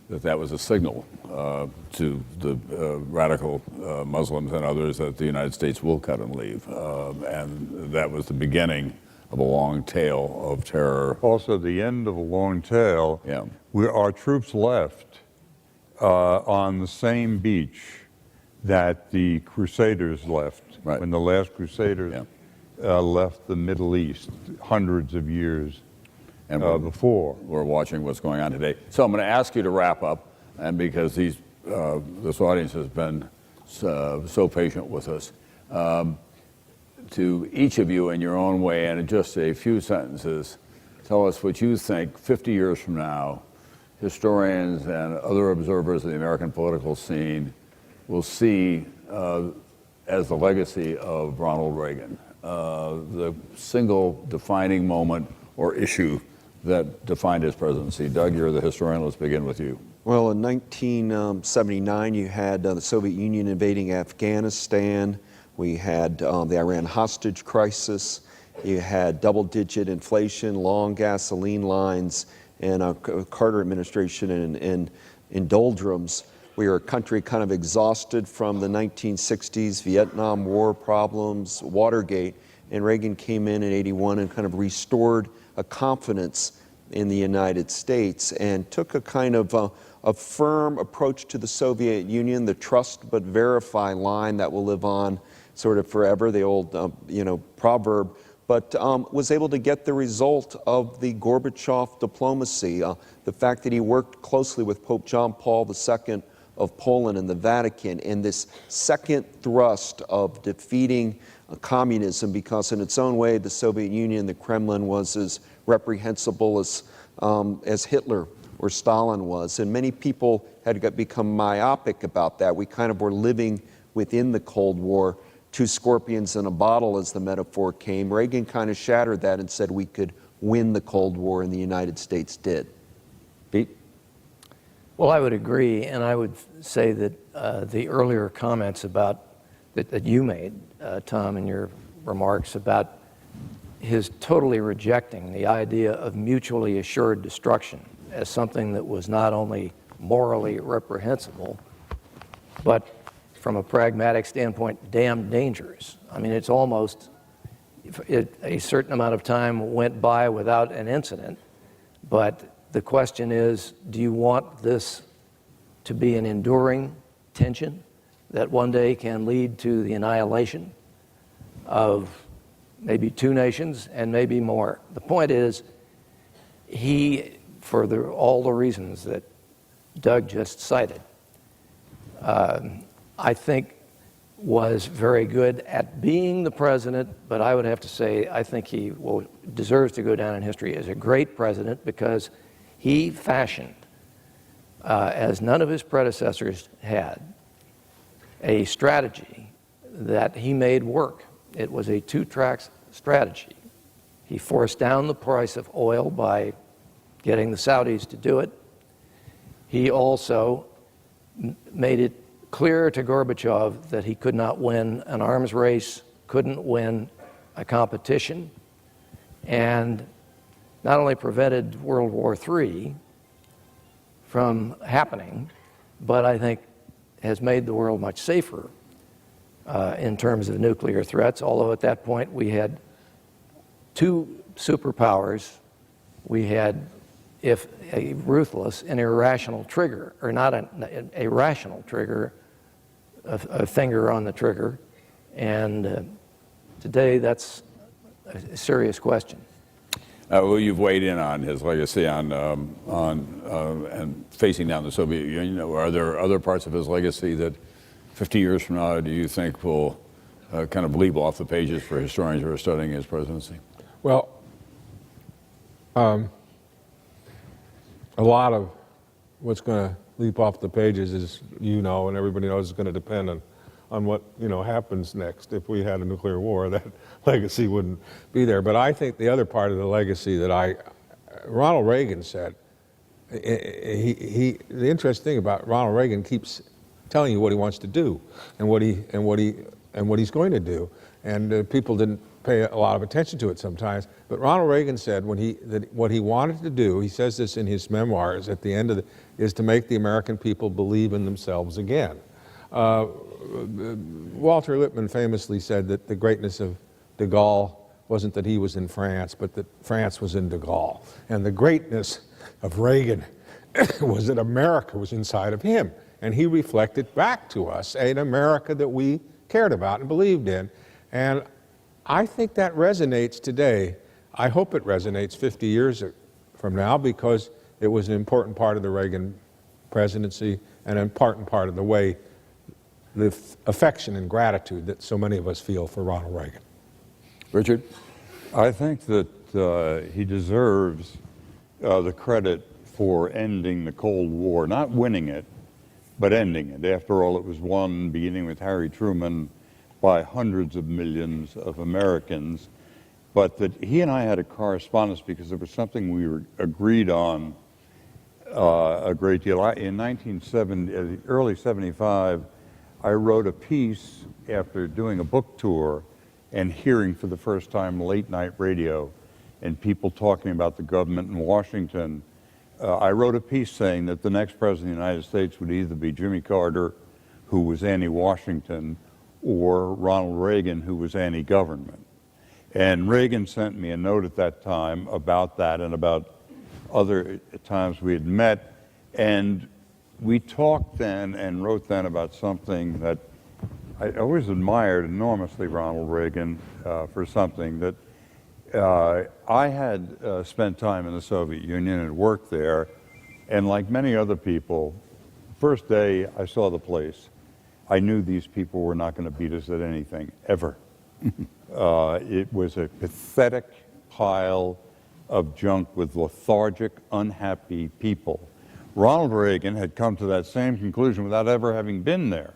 that was a signal to the radical Muslims and others that the United States will cut and leave, and that was the beginning of a long tail of terror. Also, the end of a long tail. Yeah. Our troops left on the same beach that the Crusaders left, right, when the last Crusaders left the Middle East hundreds of years before. We're watching what's going on today. So I'm going to ask you to wrap up, and because this audience has been so patient with us, to each of you in your own way, and in just a few sentences, tell us what you think 50 years from now, historians and other observers of the American political scene will see as the legacy of Ronald Reagan, the single defining moment or issue that defined his presidency. Doug, you're the historian. Let's begin with you. Well, in 1979, you had the Soviet Union invading Afghanistan. We had the Iran hostage crisis. You had double-digit inflation, long gasoline lines, and a Carter administration in doldrums. We were a country kind of exhausted from the 1960s, Vietnam War problems, Watergate, and Reagan came in 81 and kind of restored a confidence in the United States and took a kind of a firm approach to the Soviet Union, the trust but verify line that will live on sort of forever, the old proverb, but was able to get the result of the Gorbachev diplomacy, the fact that he worked closely with Pope John Paul II of Poland and the Vatican in this second thrust of defeating communism, because in its own way the Soviet Union, the Kremlin, was as reprehensible as Hitler or Stalin was, and many people had become myopic about that. We kind of were living within the Cold War, two scorpions in a bottle, as the metaphor came. Reagan kind of shattered that and said we could win the Cold War, and the United States did. Pete? Well, I would agree, and I would say that the earlier comments about that you made, Tom, in your remarks about his totally rejecting the idea of mutually assured destruction as something that was not only morally reprehensible, but from a pragmatic standpoint, damn dangerous. I mean, it's almost, a certain amount of time went by without an incident, but the question is, do you want this to be an enduring tension that one day can lead to the annihilation of maybe two nations and maybe more? The point is, he, for all the reasons that Doug just cited, I think was very good at being the president, but I would have to say I think he deserves to go down in history as a great president because he fashioned, as none of his predecessors had, a strategy that he made work. It was a two-track strategy. He forced down the price of oil by getting the Saudis to do it. He also made it clear to Gorbachev that he could not win an arms race, couldn't win a competition, and not only prevented World War III from happening, but I think has made the world much safer in terms of nuclear threats, although at that point we had two superpowers. We had, if a ruthless and irrational trigger, or not a rational trigger, a finger on the trigger, and today that's a serious question. Well, you've weighed in on his legacy and facing down the Soviet Union. Are there other parts of his legacy that 50 years from now do you think will kind of leap off the pages for historians who are studying his presidency? Well, a lot of what's going to leap off the pages is, and everybody knows, is going to depend on what happens next. If we had a nuclear war, that legacy wouldn't be there. But I think the other part of the legacy that Ronald Reagan said, the interesting thing about Ronald Reagan keeps telling you what he wants to do and what he's going to do, and people didn't pay a lot of attention to it sometimes. But Ronald Reagan said that what he wanted to do, he says this in his memoirs at the end of is to make the American people believe in themselves again. Walter Lippmann famously said that the greatness of de Gaulle wasn't that he was in France, but that France was in de Gaulle. And the greatness of Reagan was that America was inside of him. And he reflected back to us an America that we cared about and believed in. And I think that resonates today. I hope it resonates 50 years from now, because it was an important part of the Reagan presidency and an important part of the way, the affection and gratitude that so many of us feel for Ronald Reagan. Richard? I think that he deserves the credit for ending the Cold War, not winning it, but ending it. After all, it was won, beginning with Harry Truman, by hundreds of millions of Americans. But that he and I had a correspondence because there was something we were agreed on a great deal. In 1970, early 75, I wrote a piece after doing a book tour and hearing for the first time late night radio and people talking about the government in Washington. I wrote a piece saying that the next president of the United States would either be Jimmy Carter, who was anti-Washington, or Ronald Reagan, who was anti-government. And Reagan sent me a note at that time about that and about other times we had met. And we talked then and wrote then about something that I always admired enormously Ronald Reagan for something that I had spent time in the Soviet Union and worked there. And like many other people, first day I saw the place, I knew these people were not going to beat us at anything, ever. It was a pathetic pile of junk with lethargic, unhappy people. Ronald Reagan had come to that same conclusion without ever having been there,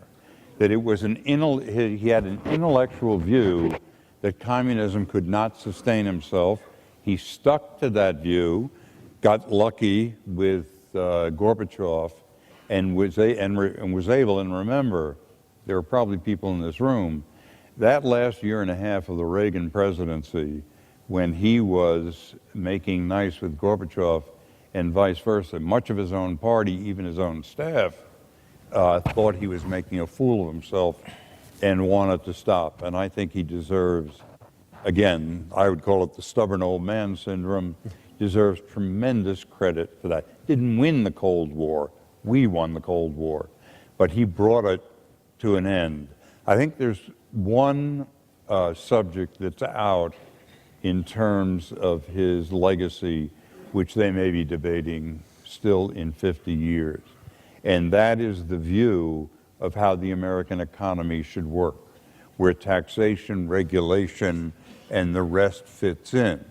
that it was he had an intellectual view that communism could not sustain himself. He stuck to that view, got lucky with Gorbachev, and was able, and remember, there are probably people in this room, that last year and a half of the Reagan presidency, when he was making nice with Gorbachev and vice versa, much of his own party, even his own staff, thought he was making a fool of himself and wanted to stop. And I think he deserves, again, I would call it the stubborn old man syndrome, deserves tremendous credit for that. Didn't win the Cold War. We won the Cold War. But he brought it to an end. I think there's one subject that's out in terms of his legacy, which they may be debating still in 50 years. And that is the view of how the American economy should work, where taxation, regulation, and the rest fits in.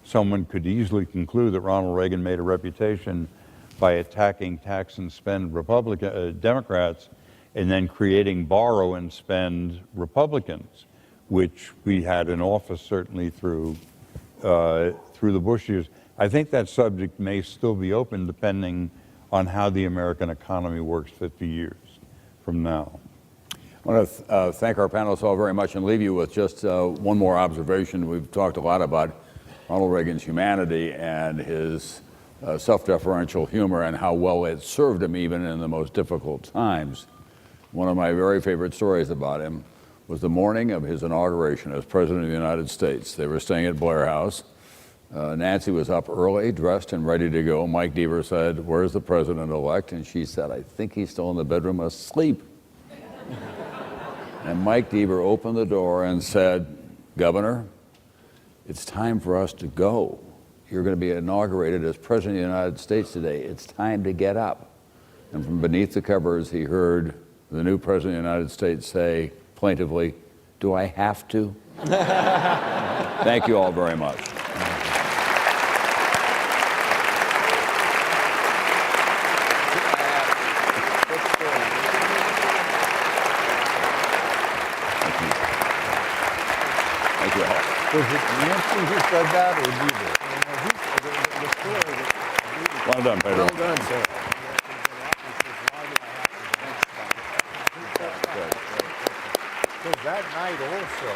Someone could easily conclude that Ronald Reagan made a reputation by attacking tax and spend Democrats and then creating borrow and spend Republicans, which we had in office certainly through the Bush years. I think that subject may still be open depending on how the American economy works 50 years from now. I want to thank our panelists all very much and leave you with just one more observation. We've talked a lot about Ronald Reagan's humanity and his self-deferential humor and how well it served him even in the most difficult times. One of my very favorite stories about him was the morning of his inauguration as President of the United States. They were staying at Blair House. Nancy was up early, dressed and ready to go. Mike Deaver said, "Where's the president-elect?" And she said, "I think he's still in the bedroom asleep." And Mike Deaver opened the door and said, "Governor, it's time for us to go. You're going to be inaugurated as President of the United States today. It's time to get up." And from beneath the covers, he heard the new President of the United States say plaintively, "Do I have to?" Thank you all very much. Was it Nancy who said that, or Deaver? Well done, Pedro. Well done, sir. Because that night also,